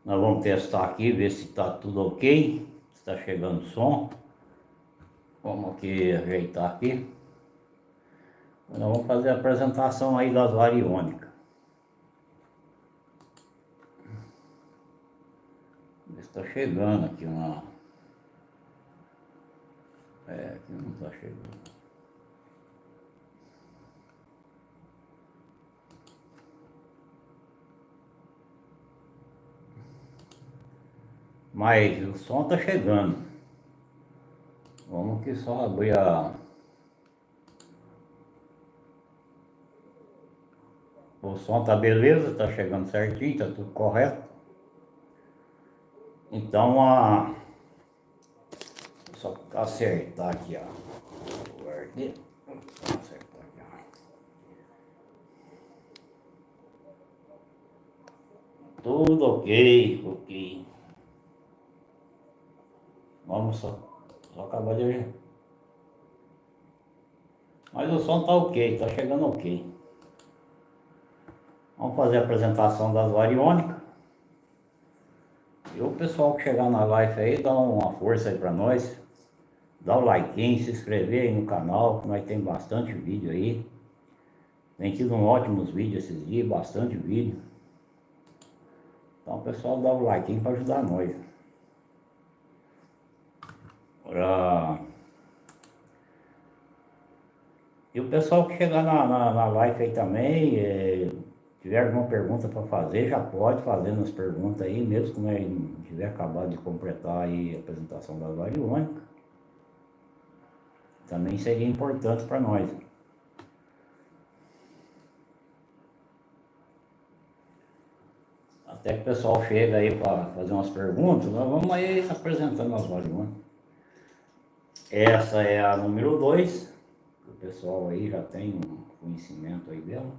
Nós vamos testar aqui, ver se está tudo ok, se está chegando o som. Vamos aqui ajeitar aqui. Nós vamos fazer a apresentação aí das variônicas. Ver se está chegando aqui uma... aqui não está chegando. Mas o som está chegando. Vamos aqui só abrir a... O som tá beleza, tá chegando certinho, tá tudo correto. Então, só acertar aqui, ó. Guardei. Acertar aqui, ó. Tudo ok. Vamos só acabar de ver. Mas o som tá ok, tá chegando ok. Vamos fazer a apresentação das variônicas. E o pessoal que chegar na live aí, dá uma força aí pra nós. Dá o like, se inscrever aí no canal, que nós tem bastante vídeo aí. Tem tido ótimos vídeos esses dias, bastante vídeo. Então o pessoal dá o like para ajudar nós. E o pessoal que chegar na live aí também, tiver alguma pergunta para fazer, já pode fazer nas perguntas aí, mesmo que nós tiver acabado de completar aí a apresentação da variônica. Também seria importante para nós. Até que o pessoal chega aí para fazer umas perguntas, nós vamos aí apresentando as variônicas. Essa é a número 2, o pessoal aí já tem um conhecimento aí dela.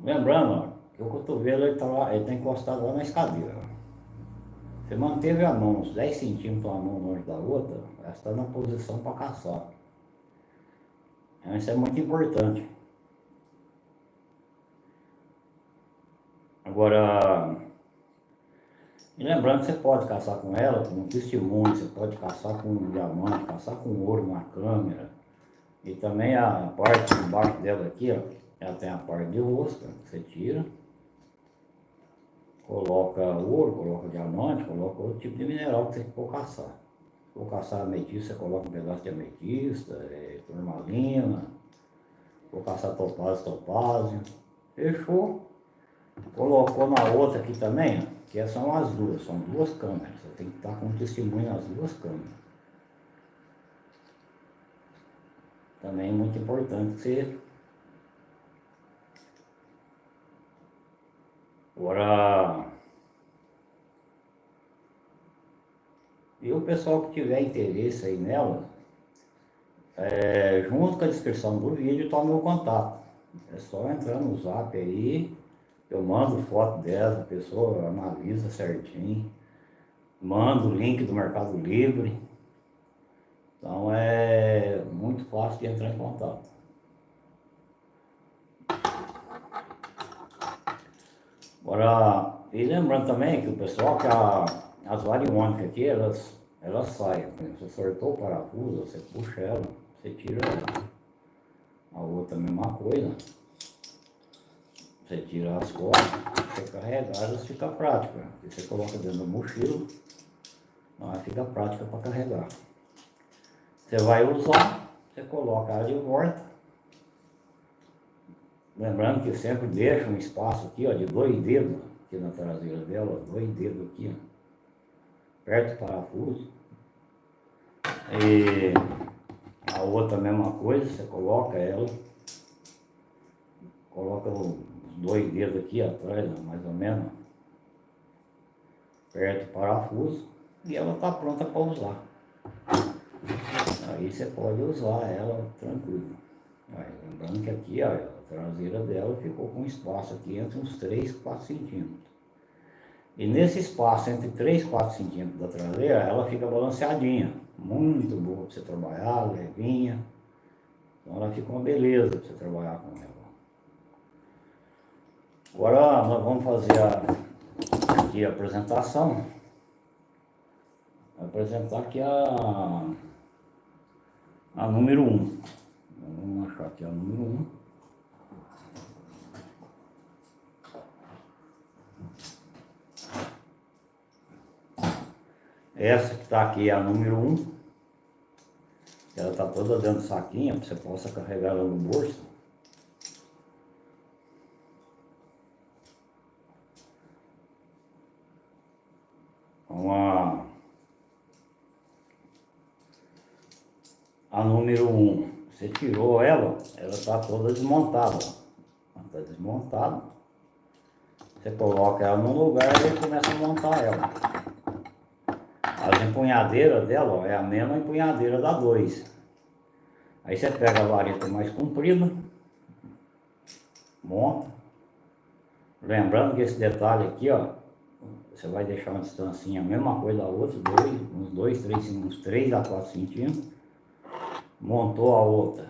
Lembrando, ó, que o cotovelo ele tá encostado lá na escadeira. Você manteve a mão uns 10 centímetros uma mão longe da outra, ela está na posição para caçar. Então isso é muito importante. Agora, e lembrando que você pode caçar com ela, com um testemunho, você pode caçar com um diamante, caçar com ouro na câmera. E também a parte de baixo dela aqui, ó, ela tem a parte de rosca, você tira. Coloca ouro, coloca diamante, coloca outro tipo de mineral que você for caçar. Se for caçar ametista, você coloca um pedaço de ametista, turmalina. Se for caçar topázio. Fechou. Colocou na outra aqui também, ó, que são as duas, são duas câmeras. Você tem que estar com testemunho nas duas câmeras. Também é muito importante que você... Agora... E o pessoal que tiver interesse aí nela, junto com a descrição do vídeo está o meu contato. É só entrar no zap aí, eu mando foto dela, a pessoa analisa certinho, mando o link do Mercado Livre. Então é muito fácil de entrar em contato. Agora, e lembrando também que o pessoal que as variônicas aqui, elas saem. Você sortou o parafuso, você puxa ela, você tira ela. A outra mesma coisa. Você tira as cordas, você carregar, elas fica prática. Você coloca dentro da mochila, ela fica prática para carregar. Você vai usar, você coloca ela de volta. Lembrando que sempre deixa um espaço aqui, ó, de 2 dedos, aqui na traseira dela, 2 dedos aqui, ó, perto do parafuso. E a outra mesma coisa, você coloca ela, coloca os 2 dedos aqui atrás, ó, mais ou menos, perto do parafuso, e ela está pronta para usar. Aí você pode usar ela tranquilo. Aí, lembrando que aqui, ó, a traseira dela ficou com espaço aqui entre uns 3, 4 centímetros. E nesse espaço entre 3 e 4 centímetros da traseira, ela fica balanceadinha. Muito boa para você trabalhar, levinha. Então ela fica uma beleza para você trabalhar com ela. Agora nós vamos fazer aqui a apresentação. Vou apresentar aqui a número 1. Vamos achar aqui a número 1. Essa que está aqui é a número 1. Ela está toda dentro do saquinho, para você possa carregar ela no bolso. Então, a número 1, você tirou ela está toda desmontada. Ela está desmontada. Você coloca ela no lugar e começa a montar ela. As empunhadeiras dela, ó, é a mesma empunhadeira da 2. Aí você pega a vareta mais comprida, monta. Lembrando que esse detalhe aqui, ó, você vai deixar uma distancinha, a mesma coisa da outra, uns 2, 3, uns 3 a 4 centímetros. Montou a outra.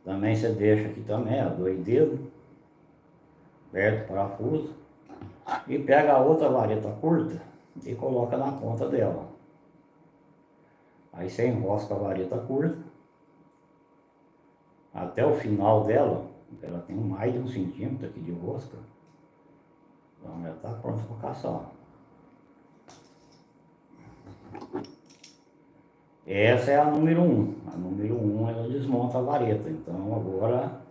Também você deixa aqui também, ó, 2 dedos, aperta o parafuso e pega a outra vareta curta e coloca na ponta dela. Aí você enrosca a vareta curta até o final dela. Ela tem mais de 1 centímetro aqui de rosca. Então ela está pronta para caçar. Essa é a número 1. A número 1 ela desmonta a vareta. Então agora...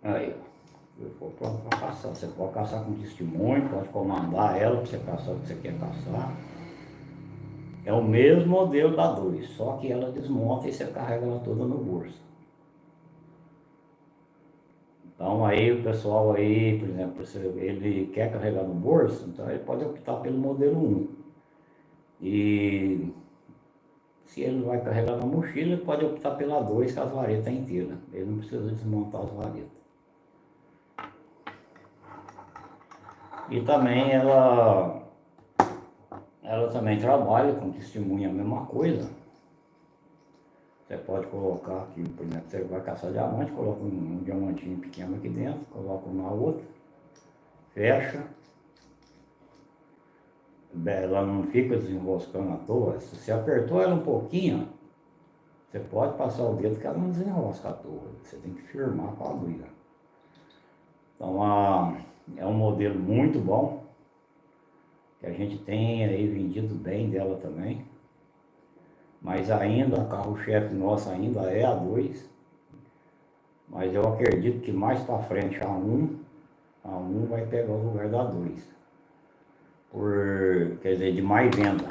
Aí, eu for pronto para caçar. Você pode caçar com testemunho, pode comandar ela para você caçar o que você quer caçar. É o mesmo modelo da 2, só que ela desmonta e você carrega ela toda no bolso. Então aí o pessoal aí, por exemplo, se ele quer carregar no bolso, então ele pode optar pelo modelo 1. E se ele vai carregar na mochila, ele pode optar pela 2, com as varetas inteiras. Ele não precisa desmontar as varetas. E também ela também trabalha com testemunha, a mesma coisa. Você pode colocar aqui, por exemplo, você vai caçar diamante, coloca um diamantinho pequeno aqui dentro, coloca uma outra, fecha. Ela não fica desenroscando à toa. Se você apertou ela um pouquinho, você pode passar o dedo que ela não desenrosca à toa. Você tem que firmar com a agulha. Então é um modelo muito bom, que a gente tem aí vendido bem dela também. Mas ainda, o carro-chefe nosso ainda é a 2. Mas eu acredito que mais para frente a 1 vai pegar o lugar da 2. Quer dizer, de mais venda.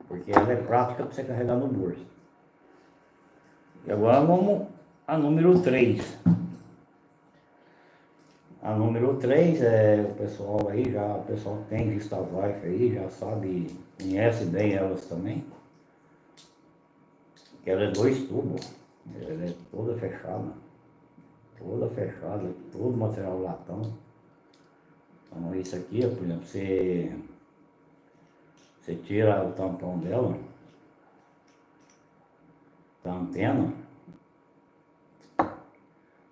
Porque ela é prática para você carregar no bolso. E agora vamos a número 3. A número 3 o pessoal aí, o pessoal que tem vista Vife aí, já sabe, conhece bem elas também. Que ela é 2 tubos, ela é toda fechada, todo material latão. Então isso aqui, por exemplo, você tira o tampão dela, da antena.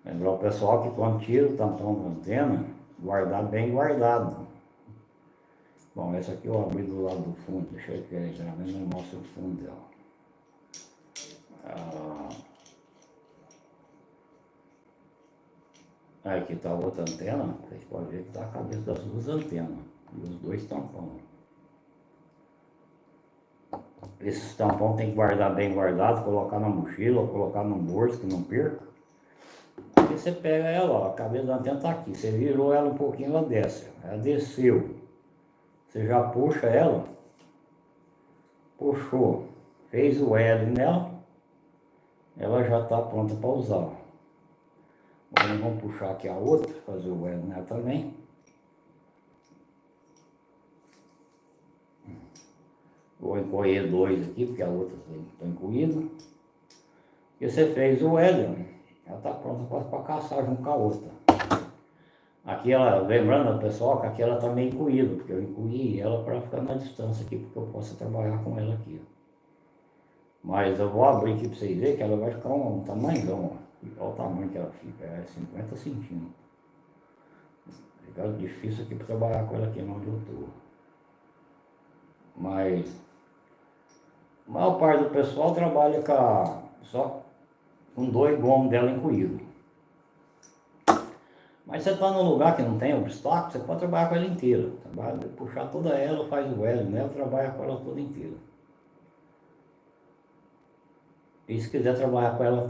Lembrar o pessoal que quando tira o tampão da antena, guardar bem guardado. Bom, essa aqui eu abri do lado do fundo, deixa eu ver, geralmente não mostra o fundo dela. Aqui está a outra antena, vocês podem ver que está a cabeça das 2 antenas e os 2 tampões. Esses tampões tem que guardar bem guardado, colocar na mochila ou colocar no bolso que não perca. Porque você pega ela, ó, a cabeça da antena está aqui, você virou ela um pouquinho, ela desce. Ela desceu, você já puxa ela, puxou, fez o L nela, ela já está pronta para usar. Agora vamos puxar aqui a outra, fazer o L nela também. Vou encolher 2 aqui, porque a outra está incluída. E você fez o L, ela está pronta quase para caçar junto com a outra. Aqui ela, lembrando pessoal, que aqui ela está meio incluída, porque eu incluí ela para ficar na distância aqui, porque eu posso trabalhar com ela aqui. Mas eu vou abrir aqui para vocês verem que ela vai ficar um tamanhão, ó. Olha o tamanho que ela fica, é 50 centímetros. Fica difícil aqui para trabalhar com ela aqui onde eu tô. Mas a maior parte do pessoal trabalha só com 2 gomos dela incluído. Mas você está num lugar que não tem obstáculo, você pode trabalhar com ela inteira. Puxar toda ela, faz o L nela, trabalha com ela toda inteira. E se quiser trabalhar com ela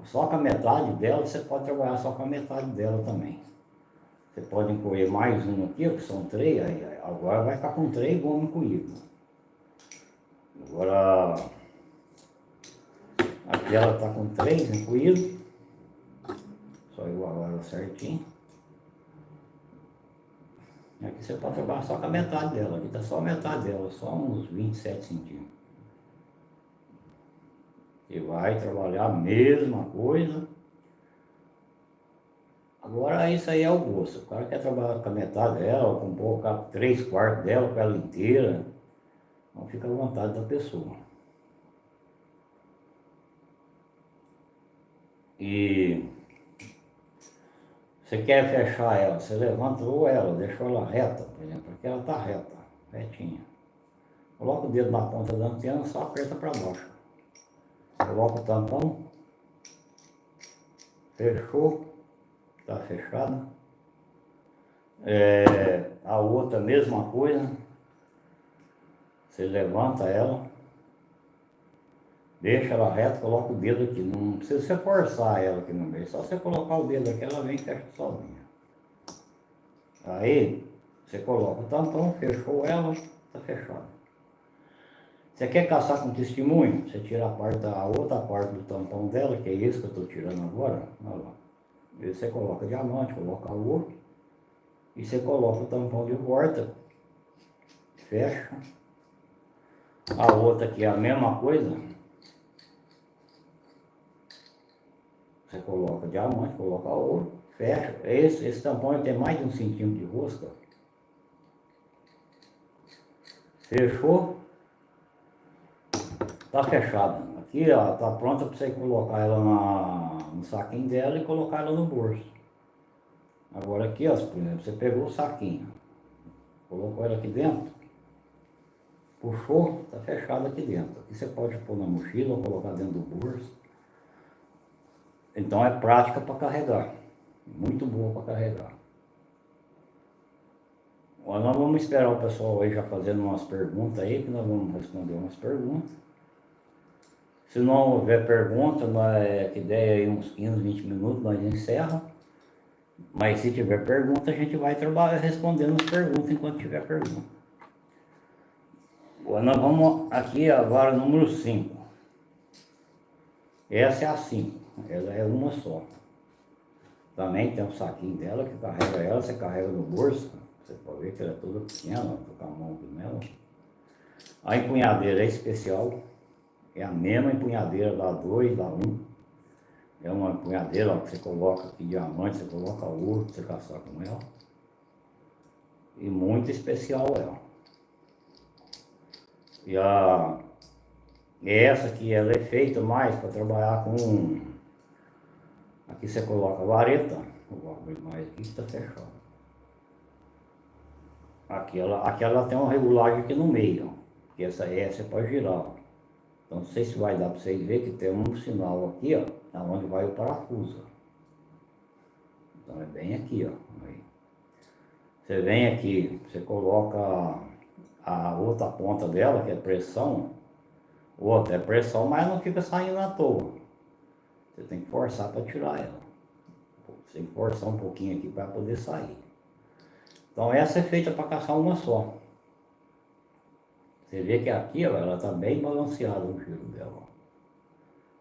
só com a metade dela, você pode trabalhar só com a metade dela também. Você pode incluir mais um aqui, que são 3, agora vai ficar com 3 gomos incluídos. Agora, aqui ela está com 3 incluídos. Só igualar ela certinho. Aqui você pode trabalhar só com a metade dela, aqui está só a metade dela, só uns 27 centímetros. E vai trabalhar a mesma coisa. Agora isso aí é o gosto. O cara quer trabalhar com a metade dela, com colocar 3/4 dela, com ela inteira. Então fica à vontade da pessoa. E você quer fechar ela, você levantou ela, deixou ela reta, por exemplo, porque ela está reta, retinha. Coloca o dedo na ponta da antena, só aperta para baixo. Coloca o tampão, fechou, está fechado. A outra mesma coisa, você levanta ela, deixa ela reta, coloca o dedo aqui, não precisa você forçar ela aqui no meio, só você colocar o dedo aqui, ela vem e fecha sozinha. Aí, você coloca o tampão, fechou ela, está fechado. Você quer caçar com testemunho? Você tira a outra parte do tampão dela, que é esse que eu estou tirando agora, olha lá. E você coloca diamante, coloca ouro, e você coloca o tampão de volta, fecha. A outra aqui é a mesma coisa. Você coloca diamante, coloca ouro, fecha. Esse tampão tem mais de 1 centímetro de rosca. Fechou. Tá fechada. Aqui, ó, tá pronta para você colocar ela no saquinho dela e colocar ela no bolso. Agora aqui, ó, por exemplo, você pegou o saquinho, colocou ela aqui dentro, puxou, tá fechado aqui dentro. Aqui você pode pôr na mochila ou colocar dentro do bolso. Então é prática para carregar, muito boa para carregar. Agora nós vamos esperar o pessoal aí já fazendo umas perguntas aí, que nós vamos responder umas perguntas. Se não houver pergunta, que der aí uns 15, 20 minutos, nós encerramos. Mas se tiver pergunta, a gente vai trabalhar respondendo as perguntas enquanto tiver pergunta. Agora nós vamos aqui agora número 5. Essa é a 5, ela é uma só. Também tem um saquinho dela que carrega ela, você carrega no bolso. Você pode ver que ela é toda pequena, tô com a mão nela. A empunhadeira é especial, é a mesma empunhadeira da 2, da 1. É uma empunhadeira, ó, que você coloca aqui diamante, você coloca ouro pra você caçar com ela. E muito especial ela. E essa aqui ela é feita mais para trabalhar com. Aqui você coloca a vareta, vou abrir mais aqui que está fechado. Aqui ela tem uma regulagem aqui no meio, ó, porque essa você pode girar. Ó. Então não sei se vai dar para vocês verem que tem um sinal aqui, ó, onde vai o parafuso. Então é bem aqui, ó. Aí. Você vem aqui, você coloca a outra ponta dela, que é pressão. Outra é pressão, mas não fica saindo à toa. Você tem que forçar para tirar ela. Você tem que forçar um pouquinho aqui para poder sair. Então essa é feita para caçar uma só. Você vê que aqui, ó, ela está bem balanceada o giro dela.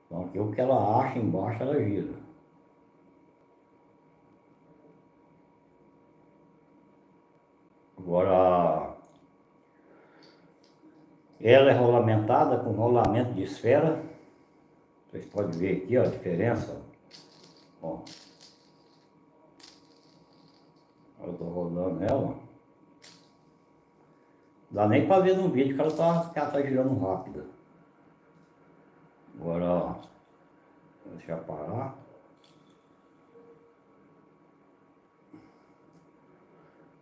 Então aqui o que ela acha embaixo, ela gira. Agora, ela é rolamentada com rolamento de esfera. Vocês podem ver aqui, ó, a diferença. Ó. Eu estou rodando ela. Não dá nem para ver no vídeo que ela tá girando rápida. Agora, ó. Deixa já parar.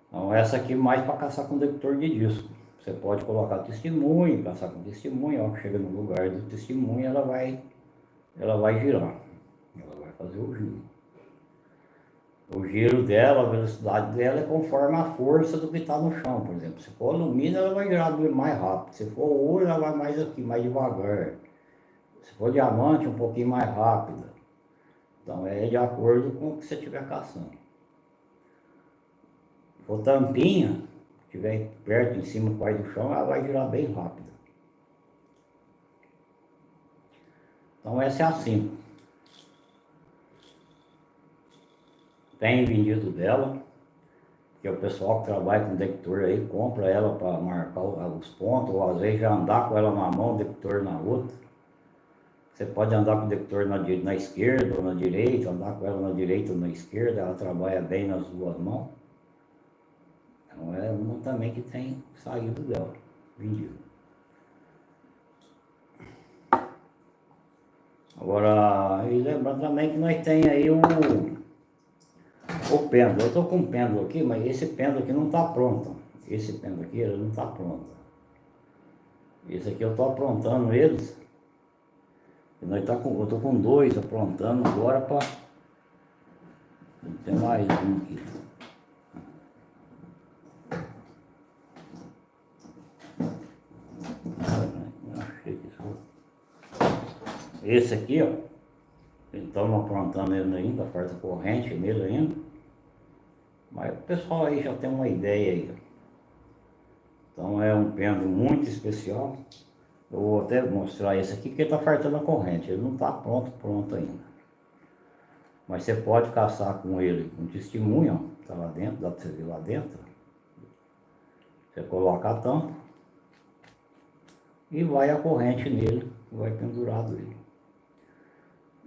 Então essa aqui mais para caçar com detector de disco. Você pode colocar testemunho, caçar com testemunho, ó, que chega no lugar do testemunho, ela vai girar. Ela vai fazer o giro. O giro dela, a velocidade dela é conforme a força do que está no chão, por exemplo. Se for alumínio, ela vai girar mais rápido. Se for ouro, ela vai mais aqui, mais devagar. Se for diamante, um pouquinho mais rápida. Então é de acordo com o que você estiver caçando. Se for tampinha, estiver perto, em cima, quase do chão, ela vai girar bem rápido. Então essa é a 5. Tem vendido dela, que o pessoal que trabalha com detector aí compra ela para marcar os pontos, ou às vezes já andar com ela na mão, o detector na outra. Você pode andar com o detector na esquerda ou na direita, andar com ela na direita ou na esquerda, ela trabalha bem nas duas mãos. Então é uma também que tem saído dela, vendido. Agora, e lembrando também que nós tem aí o pêndulo. Eu estou com um pêndulo aqui, mas esse pêndulo aqui não está pronto. Esse pêndulo aqui ele não está pronto. Esse aqui eu estou aprontando eles. Eu estou com 2 aprontando agora para... Tem mais um aqui. Esse aqui, ó, estamos aprontando ele ainda, falta corrente nele ainda. Mas o pessoal aí já tem uma ideia aí. Então é um pêndulo muito especial. Eu vou até mostrar esse aqui, porque está faltando a corrente. Ele não está pronto ainda. Mas você pode caçar com ele com testemunho, ó. Está lá dentro, dá para você ver lá dentro. Você coloca a tampa e vai a corrente nele, vai pendurado ele.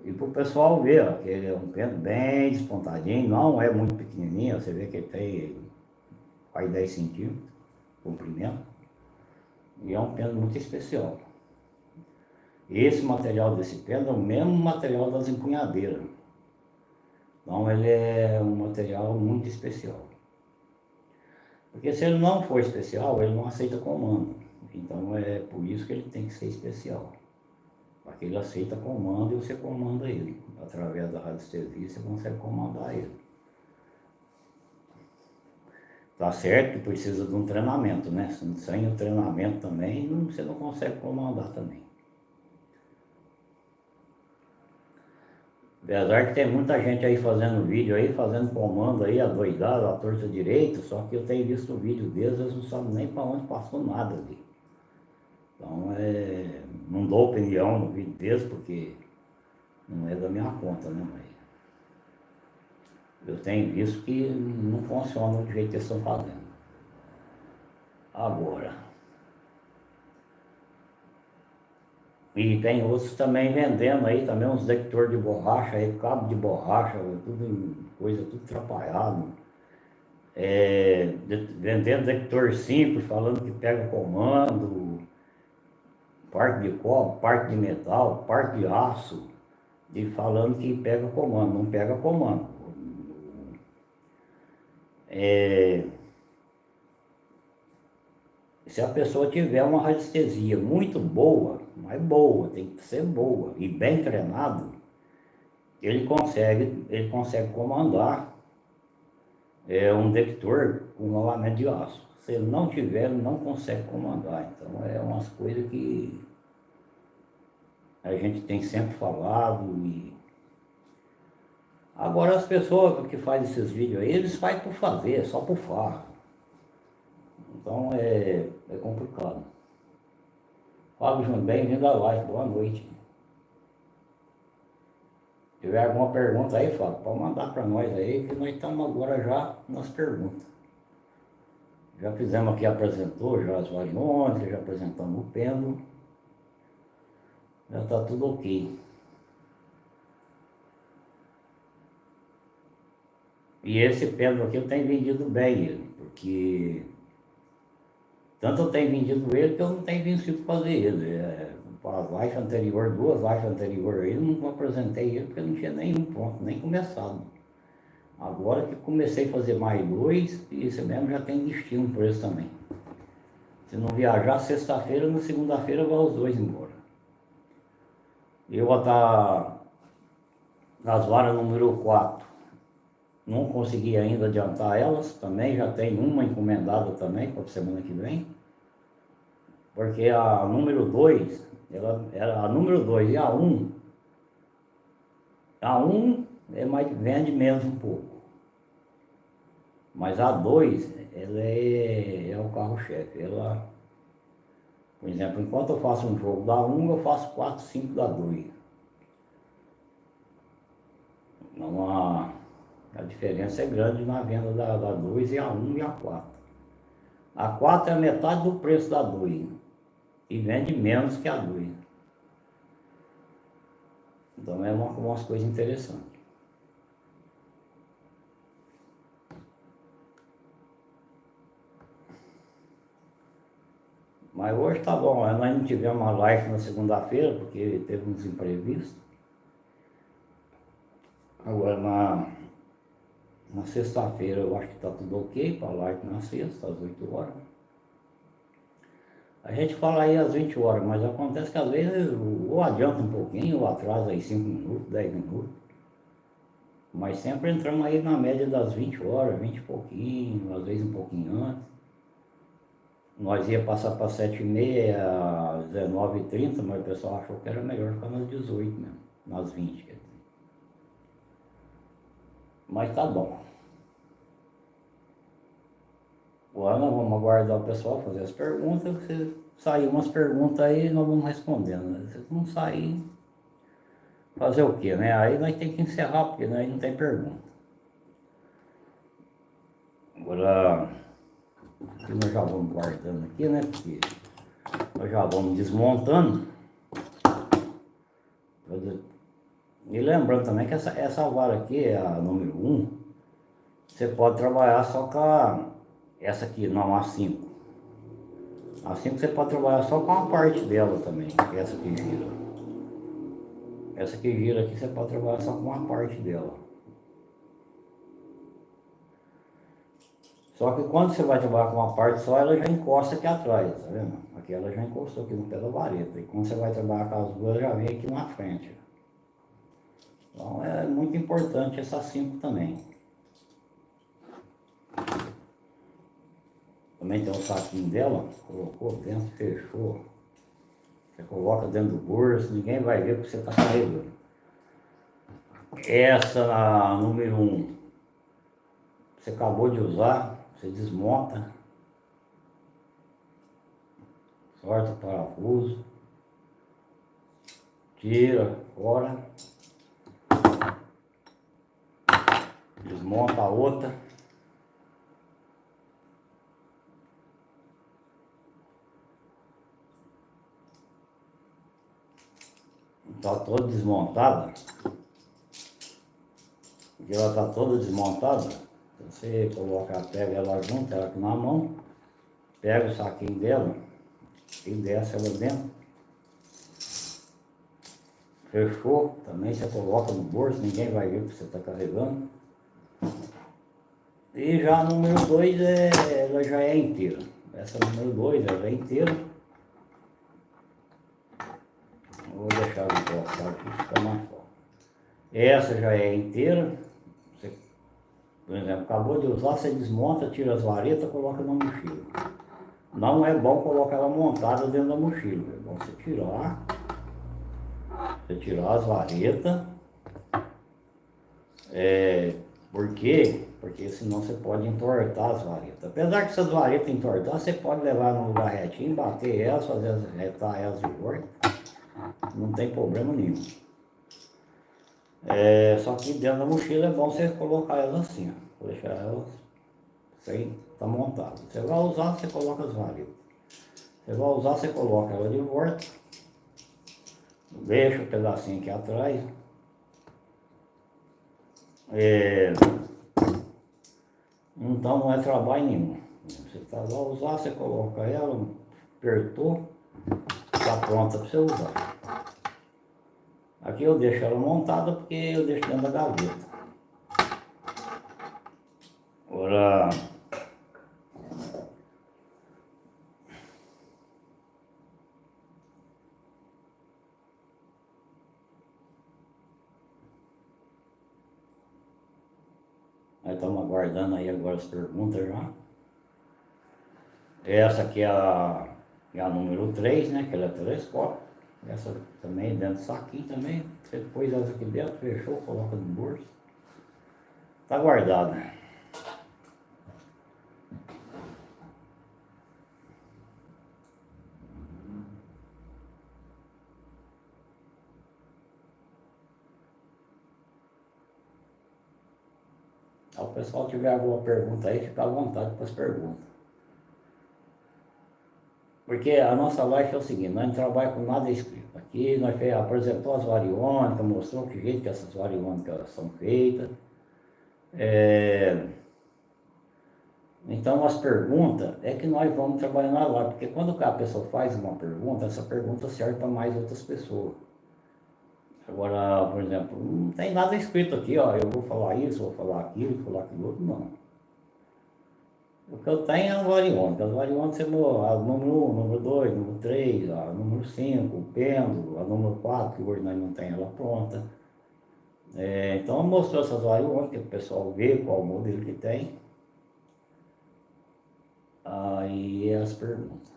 E para o pessoal ver, ó, que ele é um pêndulo bem despontadinho, não é muito pequenininho, você vê que ele tem quase 10 centímetros de comprimento. E é um pêndulo muito especial. Esse material desse pêndulo é o mesmo material das empunhadeiras. Então ele é um material muito especial. Porque se ele não for especial, ele não aceita comando. Então é por isso que ele tem que ser especial. Porque ele aceita comando e você comanda ele. Através da radiestesia você consegue comandar ele. Tá certo que precisa de um treinamento, né? Sem o treinamento também, você não consegue comandar também. Apesar que tem muita gente aí fazendo vídeo aí, fazendo comando aí, adoidado, à torta direito, só que eu tenho visto o vídeo deles, eles não sabem nem para onde passou nada ali. Então não dou opinião no vídeo deles, porque não é da minha conta, né? Mas eu tenho visto que não funciona do jeito que eles estão fazendo. Agora. E tem outros também vendendo aí, também uns detectores de borracha, aí, cabo de borracha, tudo coisa, tudo atrapalhado. Vendendo detector simples, falando que pega comando, parte de cobre, parte de metal, parte de aço, e falando que pega comando, não pega comando. Se a pessoa tiver uma radiestesia muito boa, mas boa, tem que ser boa e bem treinado, ele consegue comandar um detector com rolamento de aço. Se ele não tiver, ele não consegue comandar. Então é umas coisas que a gente tem sempre falado. Agora as pessoas que fazem esses vídeos aí, eles fazem por fazer, só por farra. Então é complicado. Fábio Júnior, bem-vindo à live, boa noite. Se tiver alguma pergunta aí, Fábio, pode mandar para nós aí, que nós estamos agora já nas perguntas. Já fizemos aqui, apresentou já as variônicas, já apresentamos o pêndulo. Já está tudo ok. E esse pêndulo aqui eu tenho vendido bem ele, porque tanto eu tenho vendido ele que eu não tenho vencido fazer ele. as lives anteriores, 2 lives anteriores aí, eu não apresentei ele porque não tinha nenhum pronto, nem começado. Agora que comecei a fazer mais 2, e isso mesmo já tem destino por isso também. Se não viajar sexta-feira, na segunda-feira vai os 2 embora. Eu vou estar nas varas número 4. Não consegui ainda adiantar elas, também já tem uma encomendada também para a semana que vem. Porque a número 2, ela era a número 2 e a 1 é mais, vende menos um pouco. Mas a 2, ela é o carro-chefe. Ela, por exemplo, enquanto eu faço um jogo da 1, eu faço 4, 5 da 2. Então a diferença é grande na venda da 2 e a 1 e a 4. A 4 é a metade do preço da 2 e vende menos que a 2. Então é umas coisas interessantes. Mas hoje tá bom, nós não tivemos uma live na segunda-feira porque teve uns imprevistos. Agora na sexta-feira eu acho que tá tudo ok para live na sexta, às 8 horas. A gente fala aí às 20 horas, mas acontece que às vezes ou adianta um pouquinho, ou atrasa aí 5 minutos, 10 minutos. Mas sempre entramos aí na média das 20 horas, 20 e pouquinho, às vezes um pouquinho antes. Nós ia passar para 7h30, 19h30, mas o pessoal achou que era melhor ficar nas 18 mesmo, nas 20. Quer dizer. Mas tá bom. Agora nós vamos aguardar o pessoal fazer as perguntas. Se sair umas perguntas aí, nós vamos respondendo. Se não sair, fazer o quê, né? Aí nós temos que encerrar, porque aí não tem pergunta. Agora, aqui nós já vamos guardando aqui, né? Porque nós já vamos desmontando. E lembrando também que essa vara aqui é a número 1. Você pode trabalhar só com essa aqui, não a 5. A 5 você pode trabalhar só com a parte dela também, essa que gira. Essa que gira aqui você pode trabalhar só com uma parte dela. Só que quando você vai trabalhar com uma parte só, ela já encosta aqui atrás, tá vendo? Aqui ela já encostou aqui no pé da vareta. E quando você vai trabalhar com as duas, já vem aqui na frente. Então é muito importante essa 5 também. Também tem um saquinho dela, colocou dentro, fechou. Você coloca dentro do bolso, ninguém vai ver o que você está carregando. Essa a número 1, você acabou de usar, você desmonta, sorta o parafuso, tira fora, desmonta a outra. Está toda desmontada, porque ela está toda desmontada. Você pega ela junto, ela aqui na mão, pega o saquinho dela e desce ela dentro. Fechou, também você coloca no bolso, ninguém vai ver o que você está carregando. E já a número 2 ela já é inteira. Essa número 2 ela é inteira. Vou deixar o colocar aqui, fica mais forte. Essa já é inteira. Você, por exemplo, acabou de usar, você desmonta, tira as varetas, coloca na mochila. Não é bom colocar ela montada dentro da mochila. É bom você tirar as varetas. Por quê? Porque senão você pode entortar as varetas. Apesar que essas varetas entortar, você pode levar no lugar retinho, bater elas, retar elas de volta. Não tem problema nenhum. Só que dentro da mochila é bom você colocar elas assim, ó. Deixar elas sem estar montada. Você vai usar, você coloca as varetas. Você vai usar, você coloca ela de volta. Deixa o pedacinho aqui atrás. Então não é trabalho nenhum. Você vai usar, você coloca ela, apertou, está pronta para você usar. Aqui eu deixo ela montada porque eu deixo dentro da gaveta. Agora, nós estamos aguardando aí agora as perguntas já. Essa aqui é a número 3, né? Que ela é telescópio. Essa também dentro do saquinho também. Você pôs essa aqui dentro, fechou, coloca no bolso. Tá guardado, né? Se o pessoal tiver alguma pergunta aí, fica à vontade para as perguntas. Porque a nossa live é o seguinte, nós não trabalhamos com nada escrito. Aqui nós apresentou as variônicas, mostrou que jeito que essas variônicas são feitas. Então as perguntas é que nós vamos trabalhando na live, porque quando a pessoa faz uma pergunta, essa pergunta serve para mais outras pessoas. Agora, por exemplo, não tem nada escrito aqui, ó, eu vou falar isso, vou falar aquilo, vou falar aquilo outro, não. O que eu tenho é as variônicas. As variônicas, você a número 1, número 2, número 3, a número 5, o pêndulo, a número 4, que hoje nós não tem ela pronta. Então mostrou essas variônicas, para o pessoal ver qual modelo que tem. Aí as perguntas.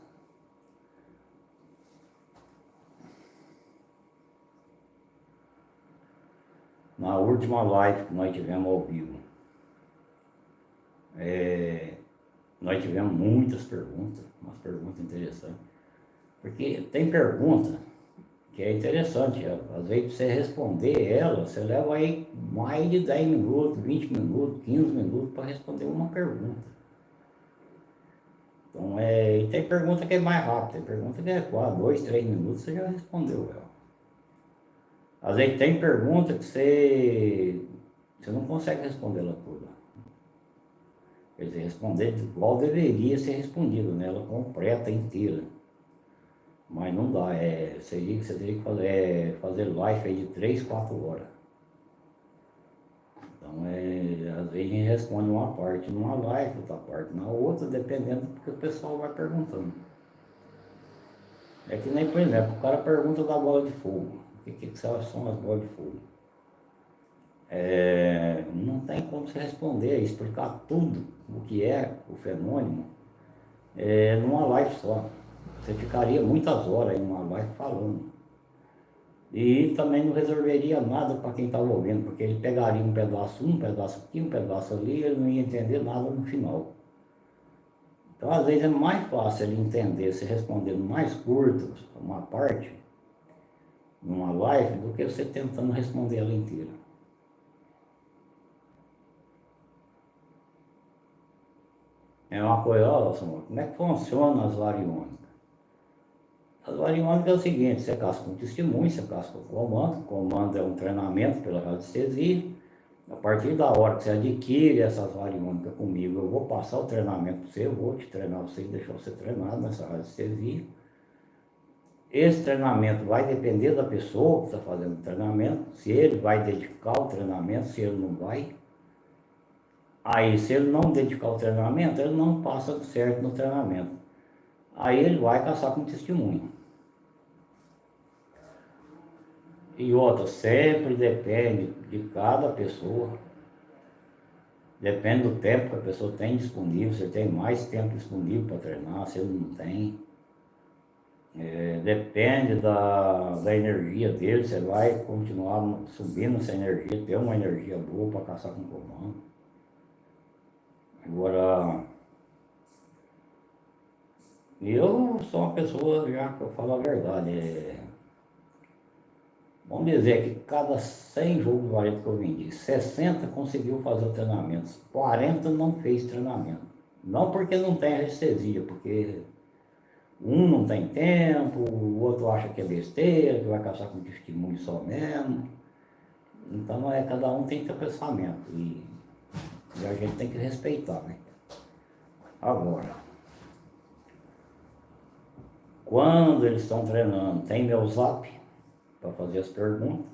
Na última live que nós tivemos ao vivo, nós tivemos muitas perguntas, umas perguntas interessantes. Porque tem pergunta que é interessante, às vezes você responder ela, você leva aí mais de 10 minutos, 20 minutos, 15 minutos para responder uma pergunta. Então, e tem pergunta que é mais rápida, tem pergunta que é 4, 2, 3 minutos, você já respondeu ela. Às vezes tem pergunta que você não consegue responder ela toda. Quer dizer, responder igual deveria ser respondido, né? Ela completa, inteira. Mas não dá, você teria que fazer live aí de 3, 4 horas. Então, às vezes a gente responde uma parte numa live, outra parte na outra, dependendo do que o pessoal vai perguntando. É que nem, por exemplo, o cara pergunta da bola de fogo. O que são as bolas de fogo? Não tem como você responder, explicar tudo o que é o fenômeno numa live só. Você ficaria muitas horas em uma live falando. E também não resolveria nada para quem estava ouvindo, porque ele pegaria um pedaço aqui, um pedaço ali, e ele não ia entender nada no final. Então, às vezes, é mais fácil ele entender se respondendo mais curto, uma parte, numa live, do que você tentando responder ela inteira. É uma coisa, olha, Samuel, como é que funciona as variônicas? As variônicas é o seguinte, você casca um testemunho, você casca o comando é um treinamento pela radiestesia. A partir da hora que você adquire essas variônicas comigo, eu vou passar o treinamento para você, eu vou te treinar você e deixar você treinado nessa radiestesia. Esse treinamento vai depender da pessoa que está fazendo o treinamento, se ele vai dedicar o treinamento, se ele não vai. Aí, se ele não dedicar o treinamento, ele não passa certo no treinamento. Aí ele vai caçar com testemunho. E outra, sempre depende de cada pessoa. Depende do tempo que a pessoa tem disponível. Se ele tem mais tempo disponível para treinar, se ele não tem. Depende da energia dele. Você vai continuar subindo essa energia, ter uma energia boa para caçar com comando. Agora, eu sou uma pessoa, já que eu falo a verdade, vamos dizer que cada 100 jogos de vareta que eu vendi, 60 conseguiu fazer o treinamento, 40 não fez treinamento. Não porque não tem anestesia, porque um não tem tempo, o outro acha que é besteira, que vai caçar com testemunho só mesmo. Então cada um tem seu pensamento e a gente tem que respeitar, né? Agora, Quando eles estão treinando, tem meu zap para fazer as perguntas.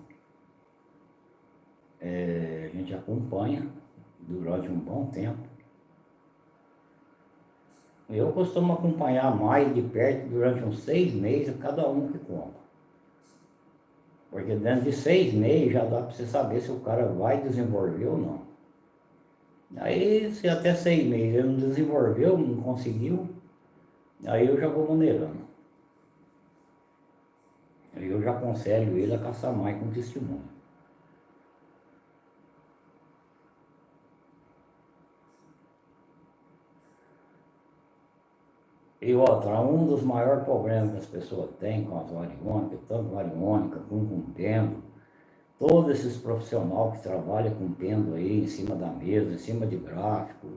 A gente acompanha durante um bom tempo. Eu costumo acompanhar mais de perto durante uns 6 meses cada um que compra. Porque dentro de 6 meses já dá para você saber se o cara vai desenvolver ou não. Aí se até 6 meses ele não desenvolveu, não conseguiu, aí eu já vou maneirando. Aí eu já aconselho ele a caçar mais com testemunho. E outra, um dos maiores problemas que as pessoas têm com as variônicas, tanto variônica como com pêndulo, todos esses profissionais que trabalham com pêndulo aí em cima da mesa, em cima de gráfico,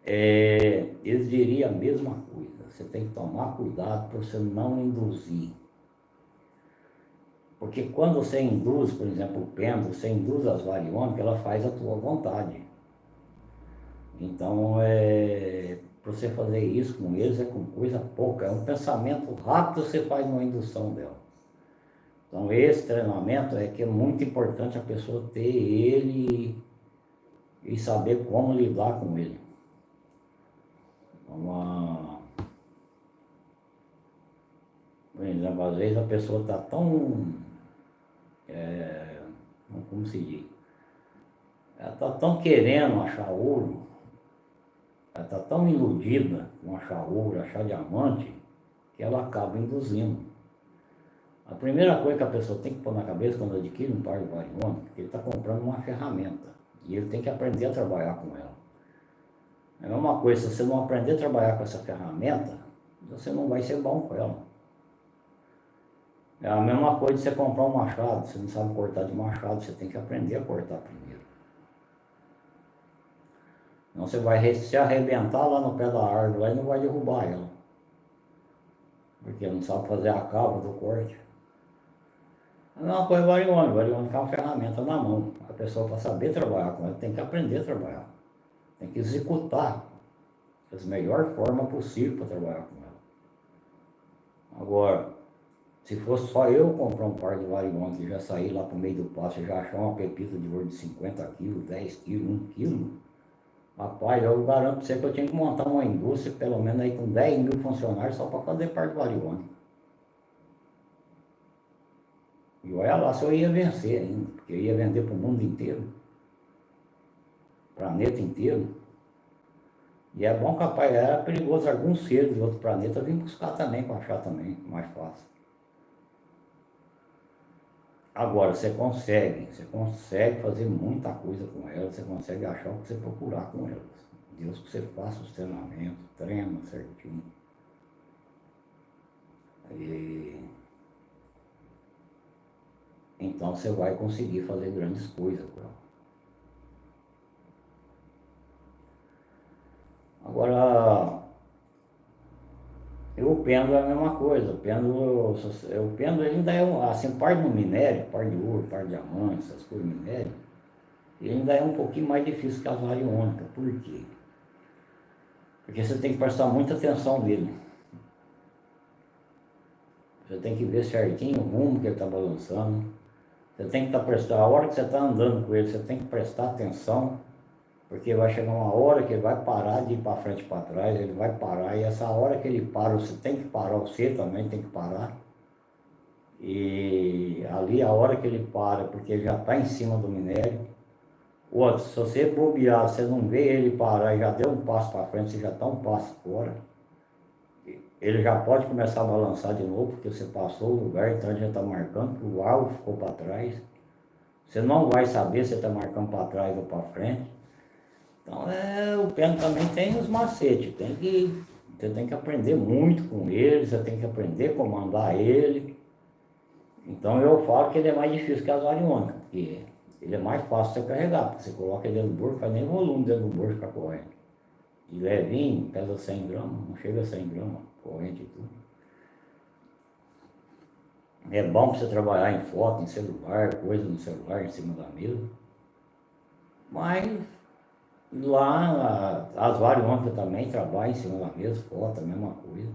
eles diriam a mesma coisa. Você tem que tomar cuidado para você não induzir. Porque quando você induz, por exemplo, o pêndulo, você induz as variônicas, ela faz a tua vontade. Então, para você fazer isso com eles é com coisa pouca, é um pensamento rápido que você faz uma indução dela. Então, esse treinamento é que é muito importante a pessoa ter ele e saber como lidar com ele. Por exemplo, às vezes a pessoa está tão, como se diz, ela está tão querendo achar ouro, ela está tão iludida com achar ouro, achar diamante, que ela acaba induzindo. A primeira coisa que a pessoa tem que pôr na cabeça quando adquire um par de variônica é que ele está comprando uma ferramenta e ele tem que aprender a trabalhar com ela. É a mesma coisa, se você não aprender a trabalhar com essa ferramenta, você não vai ser bom com ela. É a mesma coisa de você comprar um machado, você não sabe cortar de machado, você tem que aprender a cortar primeiro. Senão você vai se arrebentar lá no pé da árvore lá e não vai derrubar ela. Porque não sabe fazer a cava do corte. A mesma coisa variônica, variônica é uma ferramenta na mão. A pessoa, para saber trabalhar com ela, tem que aprender a trabalhar. Tem que executar da melhor forma possível para trabalhar com ela. Agora, se fosse só eu comprar um par de variônica e já sair lá para o meio do pasto e já achar uma pepita de ouro de 50 quilos, 10 quilos, 1 quilo, rapaz, eu garanto para você que eu tinha que montar uma indústria, pelo menos aí com 10 mil funcionários só para fazer par de variônica. E olha lá se eu ia vencer ainda, porque eu ia vender para o mundo inteiro, planeta inteiro. E é bom, capaz, era perigoso alguns seres de outro planeta vir buscar também, para achar também, mais fácil. Agora, você consegue fazer muita coisa com elas, você consegue achar o que você procurar com elas. Deus que você faça os treinamentos, treina certinho. Então você vai conseguir fazer grandes coisas com ela. Agora, o pêndulo é a mesma coisa. O pêndulo ainda é assim, parte do minério, parte de ouro, parte de diamante, essas coisas de minério, ele ainda é um pouquinho mais difícil que as variônicas. Por quê? Porque você tem que prestar muita atenção nele. Você tem que ver certinho o rumo que ele está balançando. Você tem que estar prestando, a hora que você está andando com ele, você tem que prestar atenção, porque vai chegar uma hora que ele vai parar de ir para frente e para trás, ele vai parar, e essa hora que ele para, você tem que parar, você também tem que parar. E ali a hora que ele para, porque ele já está em cima do minério. Outro, se você bobear, você não vê ele parar e já deu um passo para frente, você já está um passo fora, ele já pode começar a balançar de novo, porque você passou o lugar, então a gente está marcando que o alvo ficou para trás. Você não vai saber se está marcando para trás ou para frente. Então o pêndulo também tem os macetes, você tem que aprender muito com ele, você tem que aprender a comandar ele. Então eu falo que ele é mais difícil que as variônicas, porque ele é mais fácil de você carregar, porque você coloca ele dentro do bolso, faz nem volume dentro do bolso para corrente. E levinho, pesa 100 gramas, não chega a 100 gramas, corrente e tudo. É bom para você trabalhar em foto, em celular, coisa no celular, em cima da mesa. Mas lá as variônicas também trabalham em cima da mesa, foto, a mesma coisa.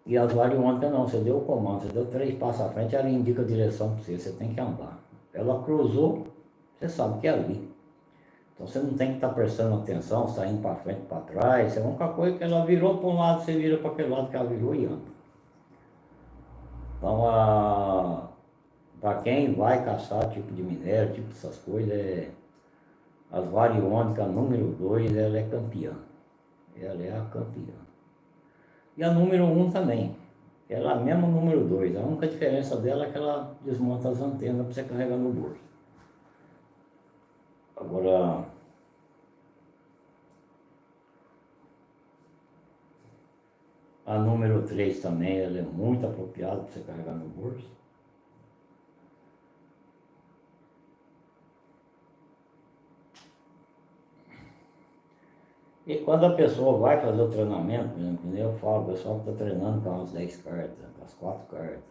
E as variônicas não, você deu o comando, você deu 3 passos à frente, ela indica a direção para você, você tem que andar. Ela cruzou, você sabe que é ali. Então você não tem que estar prestando atenção, saindo para frente, para trás. É a única coisa que ela virou para um lado, você vira para aquele lado que ela virou e anda. Então, para quem vai caçar tipo de minério, tipo essas coisas, as variônicas número 2, ela é campeã. Ela é a campeã. E a número 1 também. Ela é a mesma número 2. A única diferença dela é que ela desmonta as antenas para você carregar no bolso. Agora, a número 3 também, ela é muito apropriada para você carregar no bolso. E quando a pessoa vai fazer o treinamento, por exemplo, eu falo, o pessoal que está treinando com as 10 cartas, com as 4 cartas,